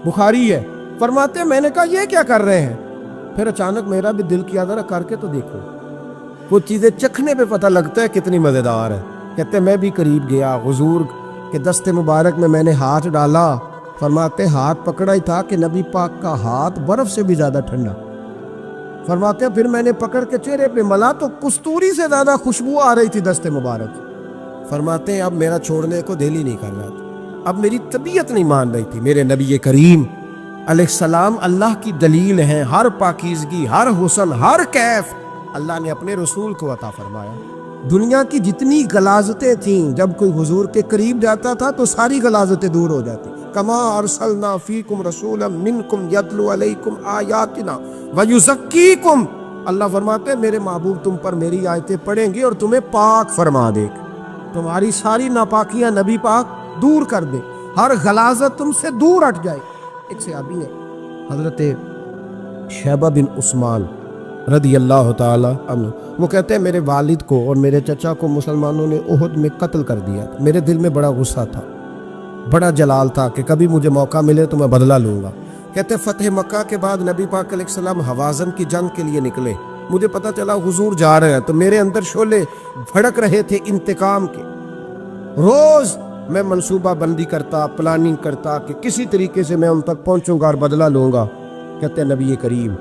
Speaker 1: بخاری ہے، فرماتے میں نے کہا یہ کیا کر رہے ہیں؟ پھر اچانک میرا بھی دل کیا ذرا کر کے تو دیکھو، وہ چیزیں چکھنے پہ پتہ لگتا ہے کتنی مزیدار ہے۔ کہتے میں بھی قریب گیا، حضور کے دست مبارک میں نے ہاتھ ڈالا، فرماتے ہاتھ پکڑا ہی تھا کہ نبی پاک کا ہاتھ برف سے بھی زیادہ ٹھنڈا، فرماتے پھر میں نے پکڑ کے چہرے پہ ملا تو کستوری سے زیادہ خوشبو آ رہی تھی دست مبارک۔ فرماتے اب میرا چھوڑنے کو دل ہی نہیں کر رہا تھا، اب میری طبیعت نہیں مان رہی تھی۔ میرے نبی کریم علیہ السلام اللہ کی دلیل ہیں، ہر پاکیزگی، ہر حسن، ہر کیف اللہ نے اپنے رسول کو عطا فرمایا۔ دنیا کی جتنی غلاظتیں تھیں جب کوئی حضور کے قریب جاتا تھا تو ساری غلاظتیں دور ہو جاتی۔ کما ارسلنا فیکم رسولا منکم یتلو علیکم آیاتنا ویزکیکم، اللہ فرماتے ہیں میرے محبوب تم پر میری آیتیں پڑھیں گے اور تمہیں پاک فرما دے گا، تمہاری ساری ناپاکیاں نبی پاک دور کر دے، ہر غلاظت تم سے دور ہٹ جائے۔ ایک صحابی ہے حضرت شیبہ بن عثمان رضی اللہ تعالی عنہ، وہ کہتے ہیں میرے والد کو اور میرے چچا کو مسلمانوں نے احد میں قتل کر دیا، میرے دل میں بڑا غصہ تھا، بڑا جلال تھا کہ کبھی مجھے موقع ملے تو میں بدلہ لوں گا۔ کہتے فتح مکہ کے بعد نبی پاک علیہ السلام حوازن کی جنگ کے لیے نکلے، مجھے پتہ چلا حضور جا رہے ہیں تو میرے اندر شعلے بھڑک رہے تھے انتقام کے۔ روز میں منصوبہ بندی کرتا، پلاننگ کرتا کہ کسی طریقے سے میں ان تک پہنچوں گا اور بدلہ لوں گا۔ کہتے نبی کریم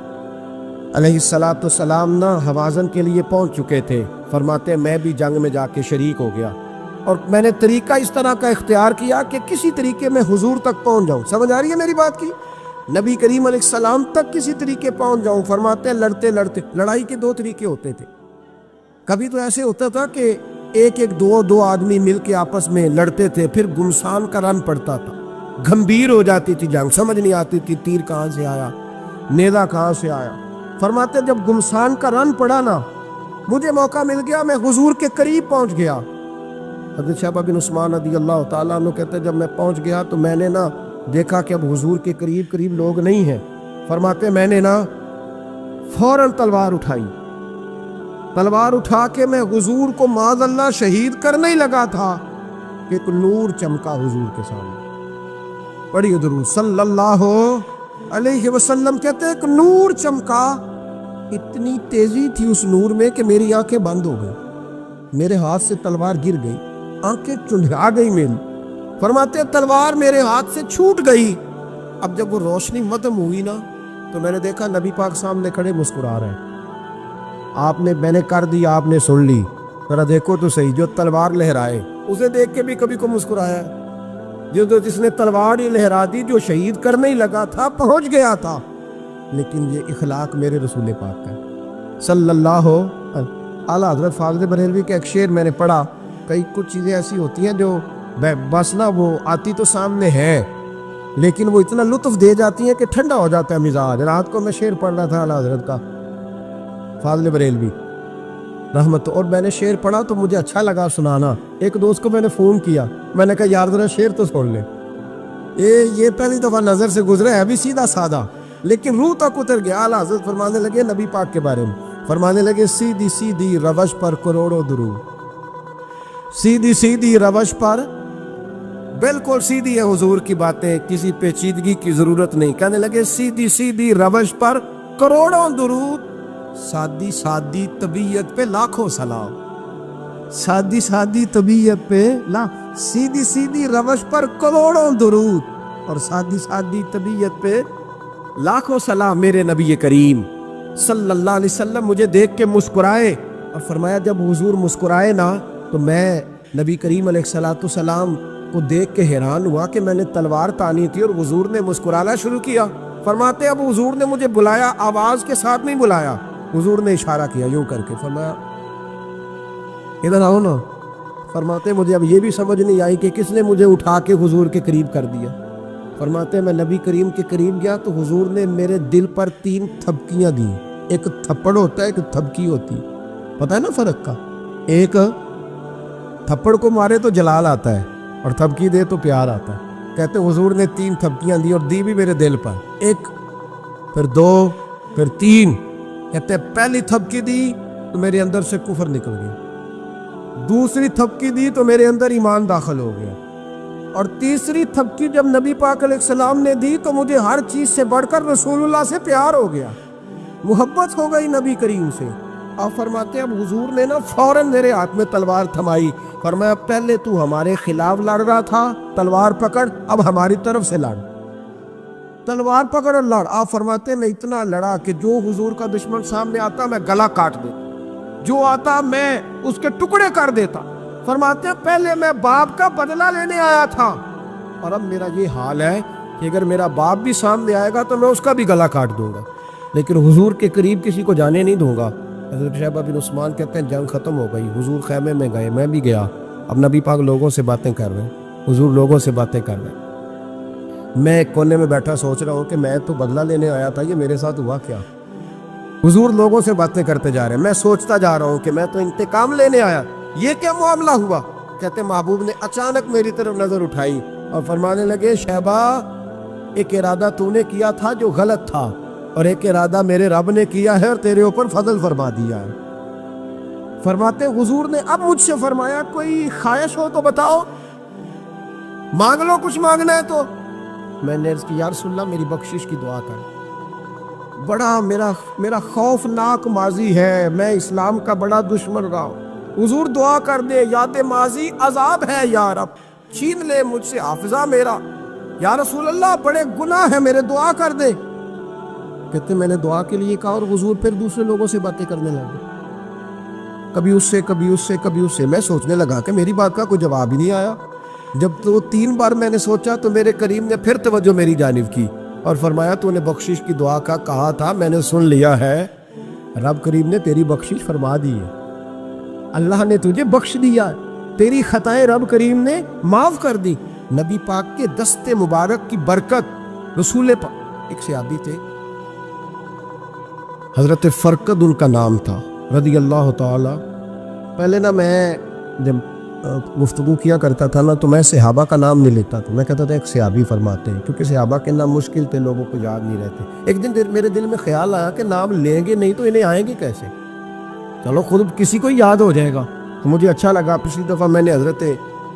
Speaker 1: علیہ السلام نا حوازن کے لیے پہنچ چکے تھے، فرماتے میں بھی جنگ میں جا کے شریک ہو گیا اور میں نے طریقہ اس طرح کا اختیار کیا کہ کسی طریقے میں حضور تک پہنچ جاؤں۔ سمجھ آ رہی ہے میری بات کی؟ نبی کریم علیہ السلام تک کسی طریقے پہنچ جاؤں۔ فرماتے ہیں لڑتے لڑتے، لڑائی کے دو طریقے ہوتے تھے، کبھی تو ایسے ہوتا تھا کہ ایک دو آدمی مل کے آپس میں لڑتے تھے، پھر گمسان کا رن پڑتا تھا، گھمبیر ہو جاتی تھی جنگ، سمجھ نہیں آتی تھی تیر کہاں سے آیا، نیزہ کہاں سے آیا۔ فرماتے جب گمسان کا رن پڑا نا، مجھے موقع مل گیا، میں حضور کے قریب پہنچ گیا۔ حضرت شیبہ بن عثمان رضی اللہ تعالیٰ عنہ کہتے جب میں پہنچ گیا تو میں نے نا دیکھا کہ اب حضور کے قریب لوگ نہیں ہیں۔ فرماتے میں نے نا فوراً تلوار اٹھائی، تلوار اٹھا کے میں حضور کو معاذ اللہ شہید کرنے ہی لگا تھا کہ ایک نور چمکا حضور کے سامنے۔ پڑھیے درود صلی اللہ علیہ وسلم، کہتے ایک نور چمکا، اتنی تیزی تھی اس نور میں کہ میری آنکھیں بند ہو گئی، میرے ہاتھ سے تلوار گر گئی، آنکھیں چندھا گئی میری۔ فرماتے تلوار میرے ہاتھ سے چھوٹ گئی۔ اب جب وہ روشنی ختم ہوئی نا تو میں نے دیکھا نبی پاک سامنے کھڑے مسکرا رہے ہیں۔ میں نے کر دی، آپ نے سن لی، ذرا دیکھو تو صحیح، جو تلوار لہرائے اسے دیکھ کے بھی کبھی کو مسکرایا، جس نے تلوار ہی لہرا دی، جو شہید کرنے ہی لگا تھا، پہنچ گیا تھا۔ لیکن یہ اخلاق میرے رسول پاک کا صلی اللہ اعلیٰ حضرت فاضل بریلوی کا ایک شعر میں نے پڑھا، کئی کچھ چیزیں ایسی ہوتی ہیں جو بس نا وہ آتی تو سامنے ہے لیکن وہ اتنا لطف دے جاتی ہیں کہ ٹھنڈا ہو جاتا ہے مزاج۔ رات کو میں شعر پڑھ رہا تھا اعلیٰ حضرت کا فاضل بریلوی رحمت، اور میں نے شعر پڑھا تو مجھے اچھا لگا سنانا۔ ایک دوست کو میں نے فون کیا، میں نے کہا یار ذرا شعر تو سن لے، یہ پہلی دفعہ نظر سے گزرا ہے، ابھی سیدھا سادہ لیکن روح تک اتر گیا۔ اعلیٰ حضرت فرمانے لگے نبی پاک کے بارے میں، فرمانے لگے سیدھی سیدھی روش پر کروڑوں درود، سیدھی سیدھی روش پر، بالکل سیدھی ہے حضور کی باتیں، کسی پیچیدگی کی ضرورت نہیں۔ کہنے لگے سیدھی سیدھی روش پر کروڑوں درود، سادی سادی طبیعت پہ لاکھوں سلام، سادی سادی طبیعت پہ سیدھی سیدھی روش پر کروڑوں درود اور سادی سادی طبیعت پہ لاکھوں سلام۔ میرے نبی کریم صلی اللہ علیہ وسلم مجھے دیکھ کے مسکرائے اور فرمایا جب حضور مسکرائے نا تو میں نبی کریم علیہ السلام کو دیکھ کے حیران ہوا کہ میں نے تلوار تانی تھی اور حضور نے مسکرانا شروع کیا۔ فرماتے اب حضور نے مجھے بلایا، آواز کے ساتھ نہیں بلایا، حضور نے اشارہ کیا یوں کر کے، فرمایا ادھر آؤ نا، فرماتے مجھے اب یہ بھی سمجھ نہیں آئی کہ کس نے مجھے اٹھا کے حضور کے قریب کر دیا۔ فرماتے میں نبی کریم کے قریب گیا تو حضور نے میرے دل پر 3 تھپکیاں دی۔ ایک تھپڑ ہوتا ہے، ایک تھپکی ہوتی ہے، پتہ ہے نا فرق کا؟ ایک تھپڑ کو مارے تو جلال آتا ہے اور تھپکی دے تو پیار آتا ہے۔ کہتے حضور نے 3 تھپکیاں دی اور دی بھی میرے دل پر، ایک، پھر 2، پھر 3۔ کہتے پہلی تھپکی دی تو میرے اندر سے کفر نکل گیا، دوسری تھپکی دی تو میرے اندر ایمان داخل ہو گیا، اور تیسری تھپکی جب نبی پاک علیہ السلام نے دی تو مجھے ہر چیز سے بڑھ کر رسول اللہ سے پیار ہو گیا، محبت ہو گئی نبی کریم سے۔ آپ فرماتے ہیں اب حضور نے نا فوراً میرے ہاتھ میں تلوار تھمائی، فرمایا پہلے تو ہمارے خلاف لڑ رہا تھا، تلوار پکڑ، اب ہماری طرف سے لڑ، تلوار پکڑ اور لڑ۔ آپ فرماتے ہیں میں اتنا لڑا کہ جو حضور کا دشمن سامنے آتا میں گلا کاٹ دیتا، جو آتا میں اس کے ٹکڑے کر دیتا۔ فرماتے ہیں پہلے میں باپ کا بدلہ لینے آیا تھا، اور اب میرا یہ حال ہے کہ اگر میرا باپ بھی سامنے آئے گا تو میں اس کا بھی گلا کاٹ دوں گا، لیکن حضور کے قریب کسی کو جانے نہیں دوں گا۔ حضرت شیبہ بن عثمان کہتے ہیں جنگ ختم ہو گئی، حضور خیمے میں گئے، میں بھی گیا، اب نبی پاک لوگوں سے باتیں کر رہے ہیں، حضور لوگوں سے باتیں کر رہے ہیں، میں ایک کونے میں بیٹھا سوچ رہا ہوں کہ میں تو بدلہ لینے آیا تھا، یہ میرے ساتھ ہوا کیا؟ حضور لوگوں سے باتیں کرتے جا رہے ہیں، میں سوچتا جا رہا ہوں کہ میں تو انتقام لینے آیا، یہ کیا معاملہ ہوا؟ کہتے محبوب نے اچانک میری طرف نظر اٹھائی اور فرمانے لگے شیبہ ایک ارادہ تو نے کیا تھا جو غلط تھا، اور ایک ارادہ میرے رب نے کیا ہے اور تیرے اوپر فضل فرما دیا ہے۔ فرماتے حضور نے اب مجھ سے فرمایا کوئی خواہش ہو تو بتاؤ، مانگ لو کچھ مانگنا ہے تو۔ میں نے عرض کی یا رسول اللہ میری بخشش کی دعا کر، بڑا میرا خوفناک ماضی ہے، میں اسلام کا بڑا دشمن رہا ہوں، حضور دعا کر دے، یاد ماضی عذاب ہے یا رب، چھین لے مجھ سے حافظہ میرا، یا رسول اللہ بڑے گناہ ہیں میرے، دعا کر دے۔ کہتے میں نے دعا کے لیے کہا اور حضور پھر دوسرے لوگوں سے باتیں کرنے لگے، کبھی اس سے کبھی اس سے کبھی اس سے۔ میں سوچنے لگا کہ میری بات کا کوئی جواب ہی نہیں آیا۔ جب تو 3 بار میں نے سوچا تو میرے کریم نے پھر توجہ میری جانب کی اور فرمایا تو نے بخشش کی دعا کا کہا تھا، میں نے سن لیا ہے، رب کریم نے تیری بخشش فرما دی ہے، اللہ نے تجھے بخش دیا، تیری خطائیں رب کریم نے معاف کر دی۔ نبی پاک کے دست مبارک کی برکت، رسول پاک ایک صحابی تھے حضرت فرقد ان کا نام تھا رضی اللہ تعالی۔ پہلے نا میں جب گفتگو کیا کرتا تھا نا تو میں صحابہ کا نام نہیں لیتا تھا، میں کہتا تھا ایک صحابی فرماتے ہیں، کیونکہ صحابہ کے نام مشکل تھے، لوگوں کو یاد نہیں رہتے۔ ایک دن میرے دل میں خیال آیا کہ نام لیں گے نہیں تو انہیں آئیں گے کیسے، چلو خود کسی کو یاد ہو جائے گا، تو مجھے اچھا لگا۔ پچھلی دفعہ میں نے حضرت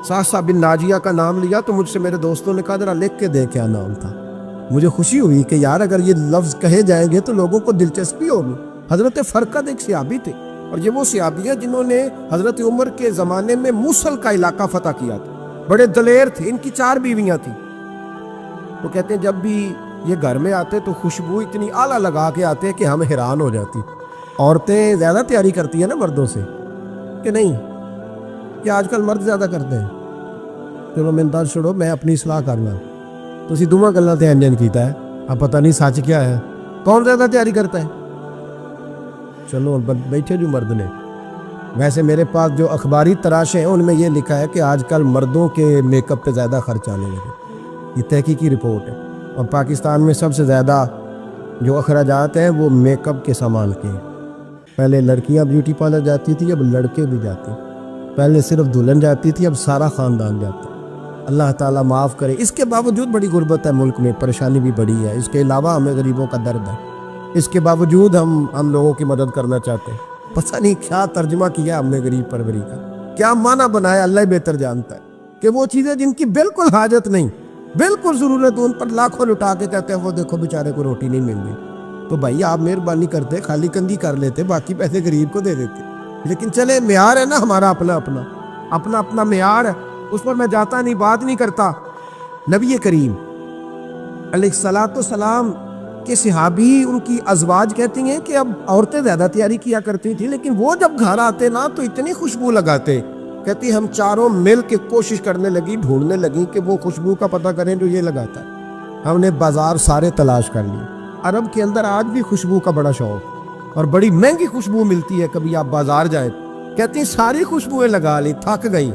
Speaker 1: ساسا بن ناجیہ کا نام لیا تو مجھ سے میرے دوستوں نے کہا ذرا لکھ کے دے کیا نام تھا۔ مجھے خوشی ہوئی کہ یار اگر یہ لفظ کہے جائیں گے تو لوگوں کو دلچسپی ہوگی۔ حضرت فرقد ایک صحابی تھے، اور یہ وہ صحابی ہیں جنہوں نے حضرت عمر کے زمانے میں موصل کا علاقہ فتح کیا تھا، بڑے دلیر تھے، ان کی 4 بیویاں تھیں۔ وہ کہتے ہیں جب بھی یہ گھر میں آتے تو خوشبو اتنی اعلیٰ لگا کے آتے کہ ہم حیران ہو جاتی۔ عورتیں زیادہ تیاری کرتی ہیں نا مردوں سے کہ نہیں، کہ آج کل مرد زیادہ کرتے ہیں۔ چلو میں انداز چھوڑو، میں اپنی اصلاح کرنا، تسی دوواں گلاں تے انجن کیتا ہے، اب پتہ نہیں سچ کیا ہے، کون زیادہ تیاری کرتا ہے؟ چلو بیٹھے جو مرد نے، ویسے میرے پاس جو اخباری تراشے ہیں ان میں یہ لکھا ہے کہ آج کل مردوں کے میک اپ پہ زیادہ خرچ آنے لگے، یہ تحقیقی رپورٹ ہے، اور پاکستان میں سب سے زیادہ جو اخراجات ہیں وہ میک اپ کے سامان کے ہیں۔ پہلے لڑکیاں بیوٹی پارلر جاتی تھی، اب لڑکے بھی جاتے ہیں، پہلے صرف دلہن جاتی تھی، اب سارا خاندان جاتا ہے۔ اللہ تعالیٰ معاف کرے۔ اس کے باوجود بڑی غربت ہے ملک میں، پریشانی بھی بڑی ہے، اس کے علاوہ ہمیں غریبوں کا درد ہے، اس کے باوجود ہم لوگوں کی مدد کرنا چاہتے ہیں۔ پتہ نہیں کیا ترجمہ کیا ہم نے غریب پروری کا، کیا معنی بنایا، اللہ بہتر جانتا ہے، کہ وہ چیزیں جن کی بالکل حاجت نہیں، بالکل ضرورت، ان پر لاکھوں لٹا کے کہتے ہیں وہ دیکھو بیچارے کو روٹی نہیں مل رہی، تو بھائی آپ مہربانی کرتے خالی کندھی کر لیتے، باقی پیسے غریب کو دے دیتے۔ لیکن چلے معیار ہے نا ہمارا اپنا معیار ہے، اس پر میں جاتا نہیں، بات نہیں کرتا۔ نبی کریم علیہ الصلوۃ والسلام کے صحابی، ان کی ازواج کہتی ہیں کہ اب عورتیں زیادہ تیاری کیا کرتی تھیں، لیکن وہ جب گھر آتے نا تو اتنی خوشبو لگاتے، کہتی ہم چاروں مل کے کوشش کرنے لگی، ڈھونڈنے لگی کہ وہ خوشبو کا پتہ کریں جو یہ لگاتا ہے۔ ہم نے بازار سارے تلاش کر لیے، عرب کے اندر آج بھی خوشبو کا بڑا شوق، اور بڑی مہنگی خوشبو ملتی ہے، کبھی آپ بازار جائیں، کہتی ہیں ساری خوشبوئیں لگا لی، تھک گئی،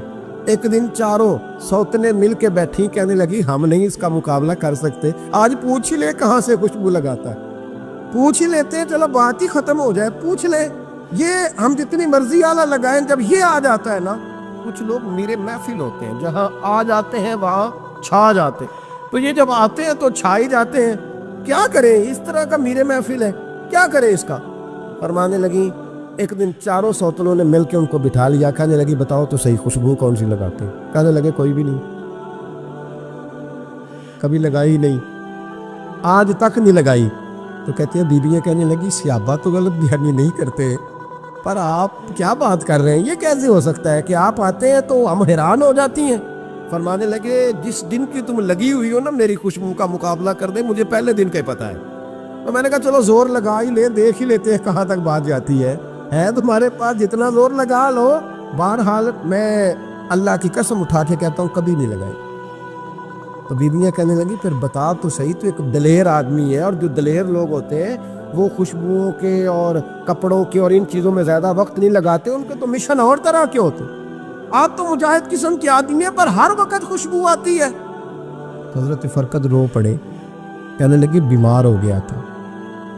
Speaker 1: ایک دن چاروں سوتنے مل کے بیٹھی، کہنے لگی ہم نہیں اس کا مقابلہ کر سکتے، آج پوچھ ہی لے کہاں سے خوشبو لگاتا ہے، پوچھ ہی لیتے ہیں، چلو بات ہی ختم ہو جائے، پوچھ لے، یہ ہم جتنی مرضی آلہ لگائیں، جب یہ آ جاتا ہے نا، کچھ لوگ میرے محفل ہوتے ہیں، جہاں آ جاتے ہیں وہاں چھا جاتے ہیں، تو یہ جب آتے ہیں تو چھا ہی جاتے ہیں، کیا کریں، اس طرح کا میرے محفل ہے، کیا کریں اس کا۔ فرمانے لگی ایک دن چاروں سوتنوں نے مل کے ان کو بٹھا لیا، کہنے لگی بتاؤ تو صحیح خوشبو کون سی لگاتے ہیں؟ کہنے لگے کوئی بھی نہیں، کبھی لگائی نہیں، آج تک نہیں لگائی۔ تو کہتے ہیں بیویاں کہنے لگی صحابہ تو غلط بیانی نہیں کرتے، پر آپ کیا بات کر رہے ہیں، یہ کیسے ہو سکتا ہے کہ آپ آتے ہیں تو ہم حیران ہو جاتی ہیں۔ فرمانے لگے جس دن کی تم لگی ہوئی ہو نا میری خوشبو کا مقابلہ کر دے، مجھے پہلے دن کا ہی پتا ہے۔ تو میں نے کہا چلو زور لگا ہی لے، دیکھ ہی لیتے ہیں کہاں تک بات جاتی ہے تمہارے پاس جتنا زور لگا لو۔ بہرحال میں اللہ کی قسم اٹھا کے کہتا ہوں کبھی نہیں لگائی۔ تو بیویاں کہنے لگی پھر بتا تو صحیح، تو ایک دلیر آدمی ہے، اور جو دلیر لوگ ہوتے ہیں وہ خوشبوؤں کے اور کپڑوں کے اور ان چیزوں میں زیادہ وقت نہیں لگاتے، ان کے تو مشن اور طرح کے ہوتے، آپ تو مجاہد قسم کے آدمی ہیں پر ہر وقت خوشبو آتی ہے۔ تو حضرت فرقد رو پڑے، کہنے لگی بیمار ہو گیا تھا،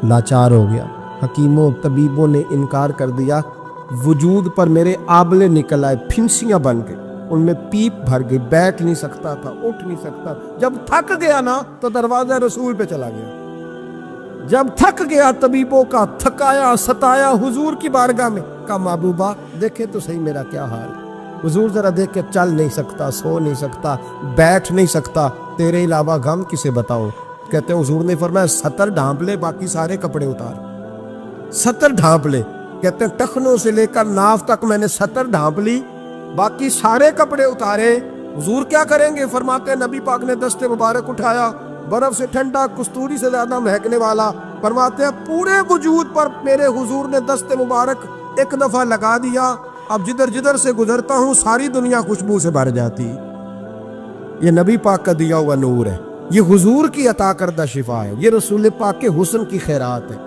Speaker 1: لاچار ہو گیا، حکیموں طبیبوں نے انکار کر دیا، وجود پر میرے آبلے نکل آئے، پھنسیاں بن گئی، ان میں پیپ بھر گئی، بیٹھ نہیں سکتا تھا، اٹھ نہیں سکتا، جب تھک گیا نا تو دروازہ رسول پہ چلا گیا، جب تھک گیا طبیبوں کا تھکایا ستایا حضور کی بارگاہ میں، کہا محبوبہ دیکھے تو صحیح میرا کیا حال ہے، حضور ذرا دیکھ کے چل نہیں سکتا، سو نہیں سکتا، بیٹھ نہیں سکتا، تیرے علاوہ غم کسے بتاؤں۔ کہتے ہیں حضور نے فرمایا 70 ڈھانپ لے، باقی سارے کپڑے اتار، 70 ڈھانپ لے، کہتے ہیں ٹخنوں سے لے کر ناف تک میں نے 70 ڈھانپ لی، باقی سارے کپڑے اتارے۔ حضور کیا کریں گے؟ فرماتے ہیں نبی پاک نے دست مبارک اٹھایا، برف سے ٹھنڈا، کستوری سے زیادہ مہکنے والا، فرماتے ہیں پورے وجود پر میرے حضور نے دست مبارک ایک دفعہ لگا دیا، اب جدھر جدھر سے گزرتا ہوں ساری دنیا خوشبو سے بھر جاتی۔ یہ نبی پاک کا دیا ہوا نور ہے، یہ حضور کی عطا کردہ شفا ہے، یہ رسول پاک کے حسن کی خیرات ہے۔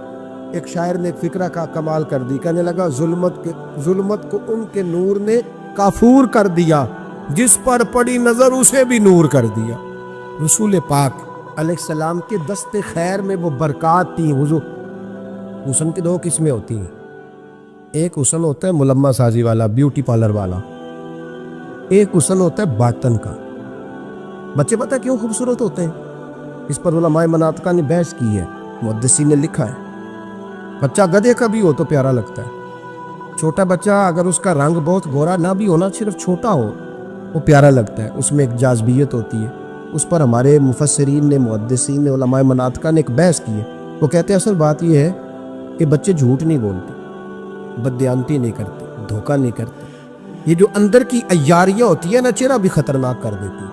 Speaker 1: ایک شاعر نے ایک فکرہ کا کمال کر دی، کہنے لگا ظلمت کو ان کے نور نے کافور کر دیا، جس پر پڑی نظر اسے بھی نور کر دیا۔ رسول پاک علیہ السلام کے دست خیر میں وہ برکات تھی۔ حضور حسن کی دو قسمیں ہوتی ہیں، ایک حسن ہوتا ہے ملمہ سازی والا، بیوٹی پارلر والا، ایک حسن ہوتا ہے باطن کا۔ بچے پتہ کیوں خوبصورت ہوتے ہیں؟ اس پر علماء مناطقہ نے بحث کی ہے، محدثین نے لکھا ہے۔ بچہ گدھے کا بھی ہو تو پیارا لگتا ہے، چھوٹا بچہ اگر اس کا رنگ بہت گورا نہ بھی ہونا، صرف چھوٹا ہو، وہ پیارا لگتا ہے، اس میں ایک جاذبیت ہوتی ہے۔ اس پر ہمارے مفسرین نے، محدثین نے، علماء مناطقہ نے ایک بحث کی ہے۔ وہ کہتے ہیں اصل بات یہ ہے کہ بچے جھوٹ نہیں بولتے، بددیانتی نہیں کرتے، دھوکہ نہیں کرتے، یہ جو اندر کی عیاریاں ہوتی ہیں نا، چہرہ بھی خطرناک کر دیتی ہے،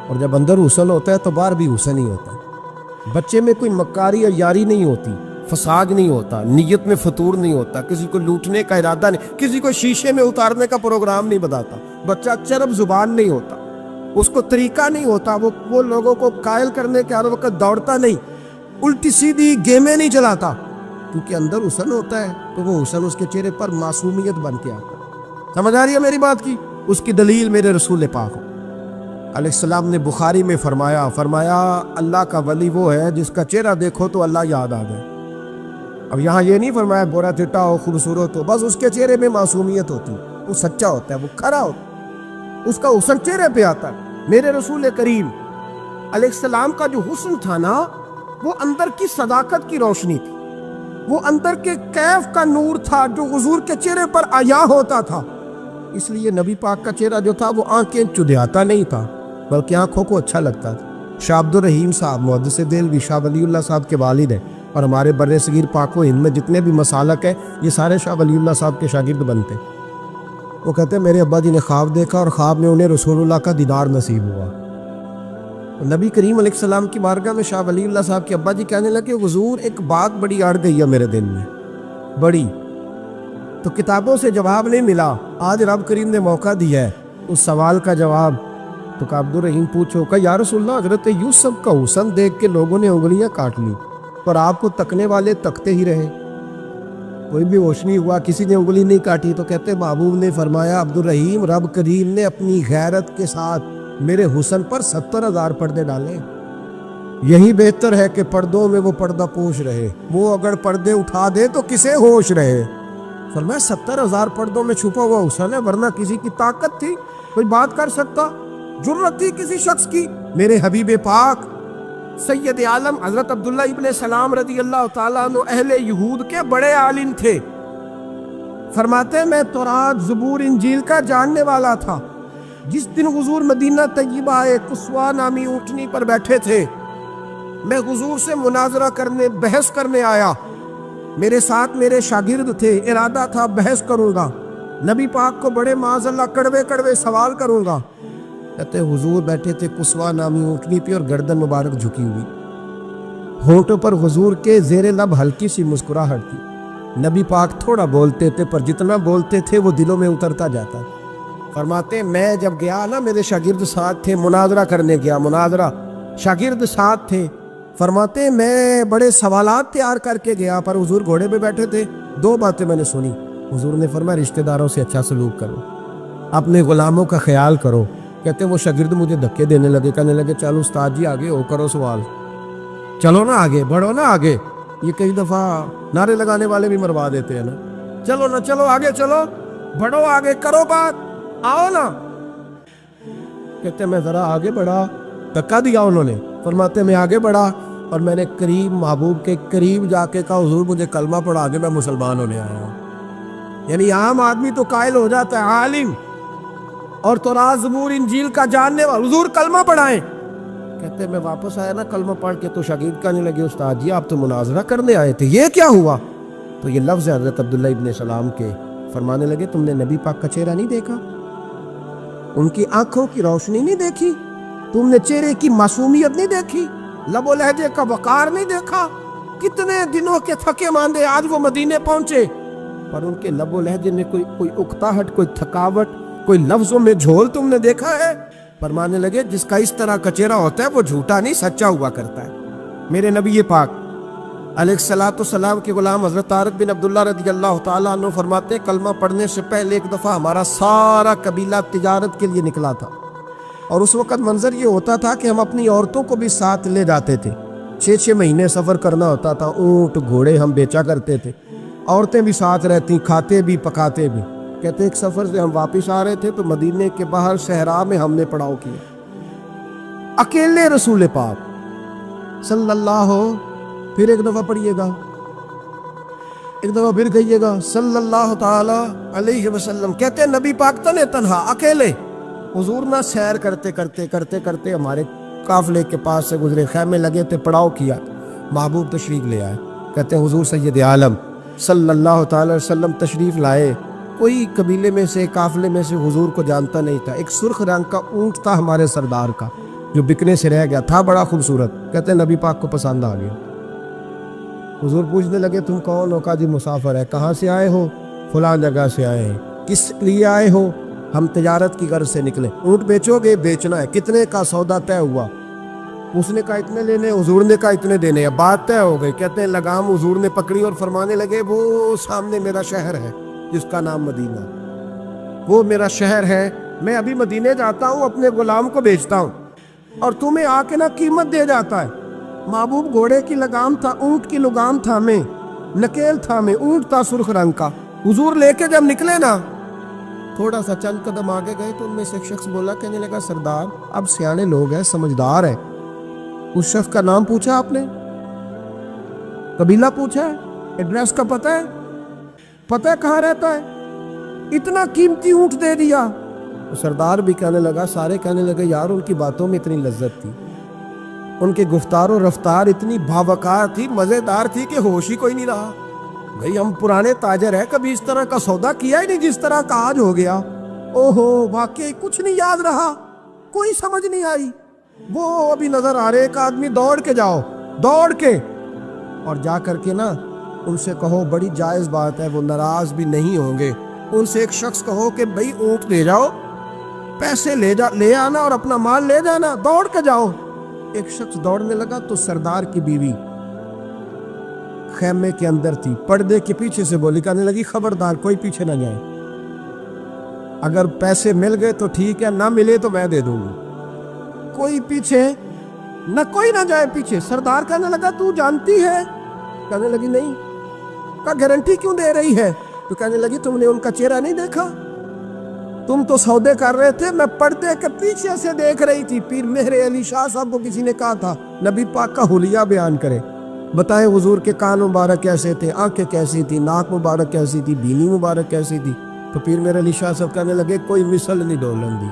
Speaker 1: اور جب اندر حسن ہوتا ہے تو باہر بھی حسن ہی ہوتا ہے۔ بچے میں کوئی مکاری عیاری نہیں ہوتی، فساد نہیں ہوتا، نیت میں فطور نہیں ہوتا، کسی کو لوٹنے کا ارادہ نہیں، کسی کو شیشے میں اتارنے کا پروگرام نہیں بتاتا، بچہ چرب زبان نہیں ہوتا، اس کو طریقہ نہیں ہوتا، وہ لوگوں کو قائل کرنے کے ہر وقت دوڑتا نہیں، الٹی سیدھی گیمیں نہیں چلاتا، کیونکہ اندر حسن ہوتا ہے تو وہ حسن اس کے چہرے پر معصومیت بن کے آتا ہے۔ سمجھ آ رہی ہے میری بات کی؟ اس کی دلیل میرے رسول پاک علیہ السلام نے بخاری میں فرمایا اللہ کا ولی وہ ہے جس کا چہرہ دیکھو تو اللہ یاد آ جائے۔ اب یہاں یہ نہیں فرمایا گورا چٹا ہو، خوبصورت ہو، بس اس کے چہرے میں معصومیت ہوتی، وہ سچا ہوتا ہے، وہ کھرا ہوتا ہے، اس کا حسن چہرے پہ آتا ہے۔ میرے رسول کریم علیہ السلام کا جو حسن تھا نا، وہ اندر کی صداقت کی روشنی تھی، وہ اندر کے کیف کا نور تھا جو حضور کے چہرے پر عیاں ہوتا تھا۔ اس لیے نبی پاک کا چہرہ جو تھا وہ آنکھیں چدھیاتا نہیں تھا، بلکہ آنکھوں کو اچھا لگتا تھا۔ شاہ عبد الرحیم صاحب محدث دہلوی، شاہ ولی اللہ صاحب کے والد ہیں، اور ہمارے بر صغیر پاک و ہند میں جتنے بھی مسالک ہیں یہ سارے شاہ ولی اللہ صاحب کے شاگرد بنتے۔ وہ کہتے ہیں میرے ابا جی نے خواب دیکھا اور خواب میں انہیں رسول اللہ کا دیدار نصیب ہوا۔ نبی کریم علیہ السلام کی بارگاہ میں شاہ ولی اللہ صاحب کے ابا جی کہنے لگے حضور ایک بات بڑی اڑ گئی ہے میرے دل میں، بڑی، تو کتابوں سے جواب نہیں ملا، آج رب کریم نے موقع دیا ہے اس سوال کا جواب۔ تو کہ عبد الرحیم پوچھو کہ یا رسول اللہ حضرت یوسف کا حسن دیکھ کے لوگوں نے انگلیاں کاٹ لی، پر آپ کو تکنے والے تکتے ہی رہے۔ کوئی بھی ہوش نہیں ہوا, کسی نے انگلی نہیں کاٹی. تو کہتے محبوب نے فرمایا عبدالرحیم رب کریم نے اپنی غیرت کے ساتھ میرے حسن پر 70,000 پردے ڈالے. یہی بہتر ہے کہ پردوں میں وہ پردہ پوش رہے, وہ اگر پردے اٹھا دے تو کسے ہوش رہے. فرمایا 70,000 پردوں میں چھپا ہوا حسن ہے, ورنہ کسی کی طاقت تھی کوئی بات کر سکتا, جرت تھی کسی شخص کی. میرے حبیب پاک سید عالم حضرت عبداللہ ابن سلام رضی اللہ تعالیٰ عنہ اہل یہود کے بڑے عالم تھے. فرماتے میں تورات زبور انجیل کا جاننے والا تھا. جس دن حضور مدینہ طیبہ قصوہ نامی اونٹنی پر بیٹھے تھے, میں حضور سے مناظرہ کرنے بحث کرنے آیا. میرے ساتھ میرے شاگرد تھے, ارادہ تھا بحث کروں گا, نبی پاک کو بڑے معاذ اللہ کڑوے کڑوے سوال کروں گا. کہتے حضور بیٹھے تھے قصوہ نامی اونٹنی پہ اور گردن مبارک جھکی ہوئی, ہونٹوں پر حضور کے زیر لب ہلکی سی مسکراہٹ تھی. نبی پاک تھوڑا بولتے تھے پر جتنا بولتے تھے وہ دلوں میں اترتا جاتا. فرماتے میں جب گیا نا, میرے شاگرد ساتھ تھے, مناظرہ کرنے گیا, مناظرہ شاگرد ساتھ تھے. فرماتے میں بڑے سوالات تیار کر کے گیا پر حضور گھوڑے پہ بیٹھے تھے. 2 باتیں میں نے سنی. حضور نے فرمایا رشتہ داروں سے اچھا سلوک کرو, اپنے غلاموں کا خیال کرو. کہتے وہ شاگرد مجھے دھکے دینے لگے, کہنے لگے چلو استاد جی آگے ہو, کرو سوال, چلو نا آگے بڑھو نا آگے. یہ کئی دفعہ نعرے لگانے والے بھی مروا دیتے ہیں نا, چلو نا چلو آگے, چلو بڑھو آگے, کرو بات, آؤ نا. کہتے میں ذرا آگے بڑھا, دھکا دیا انہوں نے. فرماتے میں آگے بڑھا اور میں نے قریب محبوب کے قریب جا کے کہا حضور مجھے کلمہ پڑھا دے, میں مسلمان ہونے آیا ہوں. یعنی عام آدمی تو قائل ہو جاتا ہے عالم اور تورات زبور انجیل کا جاننے والا, حضور کلمہ پڑھائیں. کہتے میں واپس آیا نا کلمہ پڑھ کے, تو شاگرد کہنے لگے استاد جی آپ تو مناظرہ کرنے آئے تھے, یہ کیا ہوا؟ تو یہ لفظ ہے حضرت عبداللہ ابن سلام کے. فرمانے لگے تم نے نبی پاک کا چہرہ نہیں دیکھا, ان کی آنکھوں کی روشنی نہیں دیکھی, تم نے چہرے کی معصومیت نہیں دیکھی, لب و لہجے کا وقار نہیں دیکھا. کتنے دنوں کے تھکے ماندے آج وہ مدینے پہنچے, پر ان کے لب و لہجے میں کوئی اکتاہٹ, کوئی تھکاوٹ, کوئی لفظوں میں جھول تم نے دیکھا ہے؟ فرمانے لگے جس کا اس طرح کا چہرہ ہوتا ہے وہ جھوٹا نہیں سچا ہوا کرتا ہے. میرے نبی پاک علیہ الصلوۃ والسلام کے غلام حضرت طارق بن عبداللہ رضی اللہ تعالیٰ عنہ فرماتے کلمہ پڑھنے سے پہلے ایک دفعہ ہمارا سارا قبیلہ تجارت کے لیے نکلا تھا, اور اس وقت منظر یہ ہوتا تھا کہ ہم اپنی عورتوں کو بھی ساتھ لے جاتے تھے. 6 مہینے سفر کرنا ہوتا تھا, اونٹ گھوڑے ہم بیچا کرتے تھے, عورتیں بھی ساتھ رہتی, کھاتے بھی پکاتے بھی. کہتے ایک سفر سے ہم واپس آ رہے تھے تو مدینے کے باہر صحرا میں ہم نے پڑاؤ کیا, اکیلے رسول پاک صلی اللہ, پھر ایک دفعہ پڑھیے گا, ایک دفعہ پھر کہیے گا صلی اللہ تعالی علیہ وسلم. کہتے نبی پاک تنے تنہا اکیلے. حضور نہ سیر کرتے کرتے کرتے کرتے ہمارے قافلے کے پاس سے گزرے, خیمے لگے تھے, پڑاؤ کیا, محبوب تشریف لے آئے. کہتے حضور سید عالم صلی اللہ تعالی وسلم تشریف لائے. کوئی قبیلے میں سے, قافلے میں سے حضور کو جانتا نہیں تھا. ایک سرخ رنگ کا اونٹ تھا ہمارے سردار کا جو بکنے سے رہ گیا تھا, بڑا خوبصورت. کہتے نبی پاک کو پسند آ گیا. حضور پوچھنے لگے تم کون ہو؟ کہا جی مسافر ہے. کہاں سے آئے ہو؟ فلاں جگہ سے آئے ہیں. کس لیے آئے ہو؟ ہم تجارت کی غرض سے نکلے. اونٹ بیچو گے؟ بیچنا ہے. کتنے کا سودا طے ہوا؟ اس نے کہا اتنے لینے, حضور نے کہا اتنے دینے. اب بات طے ہو گئی. کہتے ہیں لگام حضور نے پکڑی اور فرمانے لگے وہ سامنے میرا شہر ہے جس کا نام مدینہ, وہ میرا شہر ہے, میں ابھی مدینے جاتا ہوں, اپنے غلام کو بیچتا ہوں اور تمہیں آ کے نہ قیمت دے جاتا ہے. محبوب گھوڑے کی لگام تھا, اونٹ کی لگام تھا, میں نکیل تھا, میں اونٹ تھا سرخ رنگ کا. حضور لے کے جب نکلے نا, تھوڑا سا چند قدم آگے گئے تو ان میں سے ایک شخص بولا, کہنے لگا سردار اب سیانے لوگ ہیں, سمجھدار ہیں. اس شخص کا نام پوچھا آپ نے, قبیلہ پوچھا ہے, ایڈریس کا پتہ ہے, پتہ ہے کہاں رہتا ہے, اتنا قیمتی اونٹ دے دیا. سردار بھی کہنے لگا, سارے کہنے لگے یار ان کی باتوں میں اتنی لذت تھی, ان کے گفتار و رفتار اتنی باوقار تھی, مزیدار تھی کہ ہوش ہی کوئی نہیں رہا. بھئی ہم پرانے تاجر ہیں, کبھی اس طرح کا سودا کیا ہی نہیں جس طرح کا آج ہو گیا. اوہو واقعی کچھ نہیں یاد رہا, کوئی سمجھ نہیں آئی. وہ ابھی نظر آ رہے, ایک آدمی دوڑ کے جاؤ, دوڑ کے, اور جا کر کے نا ان سے کہو, بڑی جائز بات ہے, وہ ناراض بھی نہیں ہوں گے. ان سے ایک شخص کہو کہ بھئی اونٹ لے جاؤ, پیسے لے آنا اور اپنا مال لے جانا, دوڑ کے جاؤ. ایک شخص دوڑنے لگا تو سردار کی بیوی خیمے کے اندر تھی، پردے کے پیچھے سے بولی، کہنے لگی خبردار کوئی پیچھے نہ جائے، اگر پیسے مل گئے تو ٹھیک ہے، نہ ملے تو میں دے دوں گی، کوئی پیچھے نہ، کوئی نہ جائے پیچھے۔ سردار کہنے لگا تو جانتی ہے؟ کہنے لگی نہیں۔ کہا گارنٹی کیوں دے رہی ہے؟ تو کہنے لگی تم نے ان کا چہرہ نہیں دیکھا؟ تم تو سودے کر رہے تھے، میں پردے کے پیچھے سے دیکھ رہی تھی۔ پیر مہر علی شاہ صاحب کو کسی نے کہا تھا نبی پاک کا حلیہ بیان کرے، بتائے حضور کے کان مبارک کیسے تھے، آنکھیں کیسی تھی، ناک مبارک کیسی تھی، بینی مبارک کیسی تھی؟ تو پیر مہر علی شاہ صاحب کہنے لگے کوئی مثل نہیں ڈھولن دی،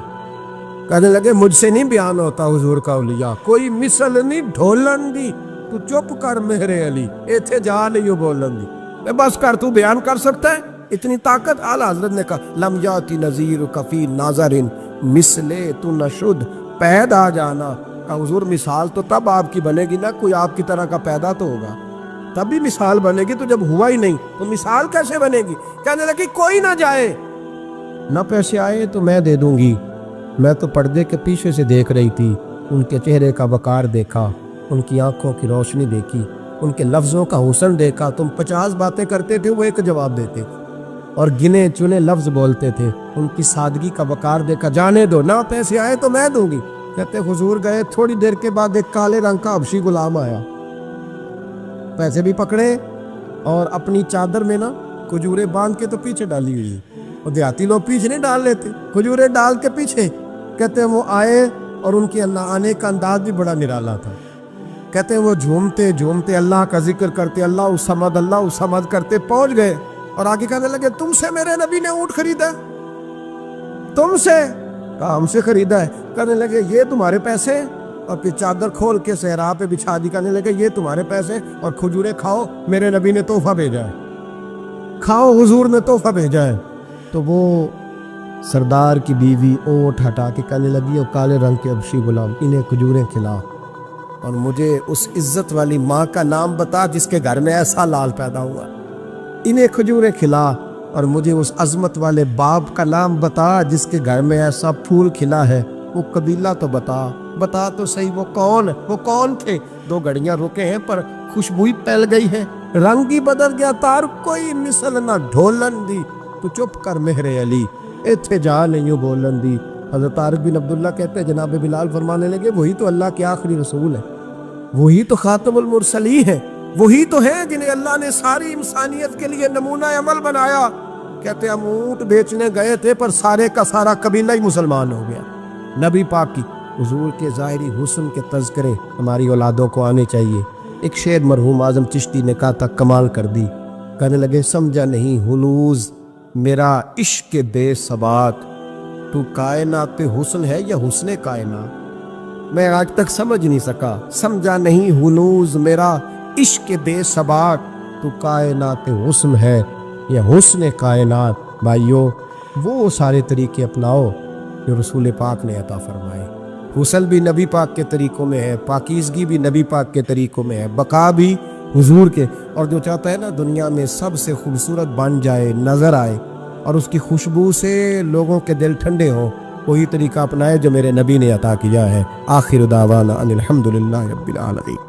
Speaker 1: کہنے لگے مجھ سے نہیں بیان ہوتا حضور کا حلیہ، کوئی مثل نہیں ڈھولن دی، تو چپ کر مہر علی، ایتھے جا نہیں بولن دی، بس کر، تو بیان کر سکتا ہے؟ اتنی طاقت؟ اعلیٰ حضرت نے کہا لم یاتی نذیر کفی ناظرن مثلے تو نشد، پید آ جانا۔ کہا حضور مثال تو تب آپ کی بنے گی نا، کوئی آپ کی طرح کا پیدا تو ہوگا، تب بھی مثال بنے گی، تو جب ہوا ہی نہیں تو مثال کیسے بنے گی؟ کہنے لگی کوئی نہ جائے، نہ پیسے آئے تو میں دے دوں گی، میں تو پردے کے پیچھے سے دیکھ رہی تھی، ان کے چہرے کا وقار دیکھا، ان کی آنکھوں کی روشنی دیکھی، ان کے لفظوں کا حسن دیکھا، تم 50 باتیں کرتے تھے وہ ایک جواب دیتے اور گنے چنے لفظ بولتے تھے، ان کی سادگی کا وقار دیکھا، جانے دو، نہ پیسے آئے تو میں دوں گی۔ کہتے حضور گئے، تھوڑی دیر کے بعد ایک کالے رنگ کا حبشی غلام آیا، پیسے بھی پکڑے اور اپنی چادر میں نا کھجورے باندھ کے تو پیچھے ڈالی ہوئی، اور دیہاتی لوگ پیچھے نہیں ڈال لیتے، کھجورے ڈال کے پیچھے۔ کہتے ہیں وہ آئے اور ان کے آنے کا انداز بھی بڑا نرالا تھا، کہتے ہیں وہ جھومتے جھومتے اللہ کا ذکر کرتے، اللہ الصمد کرتے پہنچ گئے، اور آگے کہنے لگے تم سے میرے نبی نے اونٹ خریدا؟ تم سے؟ کہا ہم سے خریدا ہے۔ کہنے لگے یہ تمہارے پیسے؟ اور پھر چادر کھول کے صحرا پہ بچھا دی، کہنے لگے یہ تمہارے پیسے، اور کھجورے کھاؤ، میرے نبی نے تحفہ بھیجا ہے، کھاؤ، حضور نے تحفہ بھیجا ہے۔ تو وہ سردار کی بیوی اونٹ ہٹا کے کہنے لگی وہ کالے رنگ کے حبشی غلام، انہیں کھجوریں کھلا، اور مجھے اس عزت والی ماں کا نام بتا جس کے گھر میں ایسا لال پیدا ہوا، انہیں کھجوریں کھلا، اور مجھے اس عظمت والے باپ کا نام بتا جس کے گھر میں ایسا پھول کھلا ہے، وہ قبیلہ تو بتا تو صحیح، وہ کون تھے؟ 2 گھڑیاں رکے ہیں پر خوشبو ہی پھیل گئی ہے، رنگ ہی بدل گیا، تار کوئی مثل نہ ڈھولن دی، تو چپ کر مہر علی، ایتھے جا نہیں بولن دی۔ حضرت طارق بن عبداللہ کہتے ہیں جناب بلال فرمانے لگے وہی تو اللہ کے آخری رسول ہے، وہی تو خاتم المرسلین ہے، وہی تو ہیں جنہیں اللہ نے ساری انسانیت کے لیے نمونہ عمل بنایا۔ کہتے ہیں ہم اونٹ بیچنے گئے تھے پر سارے کا سارا قبیلہ ہی مسلمان ہو گیا۔ نبی پاک کی حضور کے ظاہری حسن کے تذکرے ہماری اولادوں کو آنے چاہیے۔ ایک شعر مرحوم اعظم چشتی نے کہا تھا، کمال کر دی، کہنے لگے سمجھا نہیں ہنوز میرا عشق بے ثبات، تو کائنات حسن ہے یا حسن کائنات؟ میں آج تک سمجھ نہیں سکا، سمجھا نہیں ہنوز میرا عشق بے ثبات، تو کائنات حسن ہے یا حسن کائنات۔ بھائیو وہ سارے طریقے اپناؤ جو رسول پاک نے عطا فرمائے، حسن بھی نبی پاک کے طریقوں میں ہے، پاکیزگی بھی نبی پاک کے طریقوں میں ہے، بقا بھی حضور کے۔ اور جو چاہتا ہے نا دنیا میں سب سے خوبصورت بن جائے، نظر آئے، اور اس کی خوشبو سے لوگوں کے دل ٹھنڈے ہوں، وہی طریقہ اپنائے جو میرے نبی نے عطا کیا ہے۔ آخر دعوانا ان الحمدللہ رب العالمین۔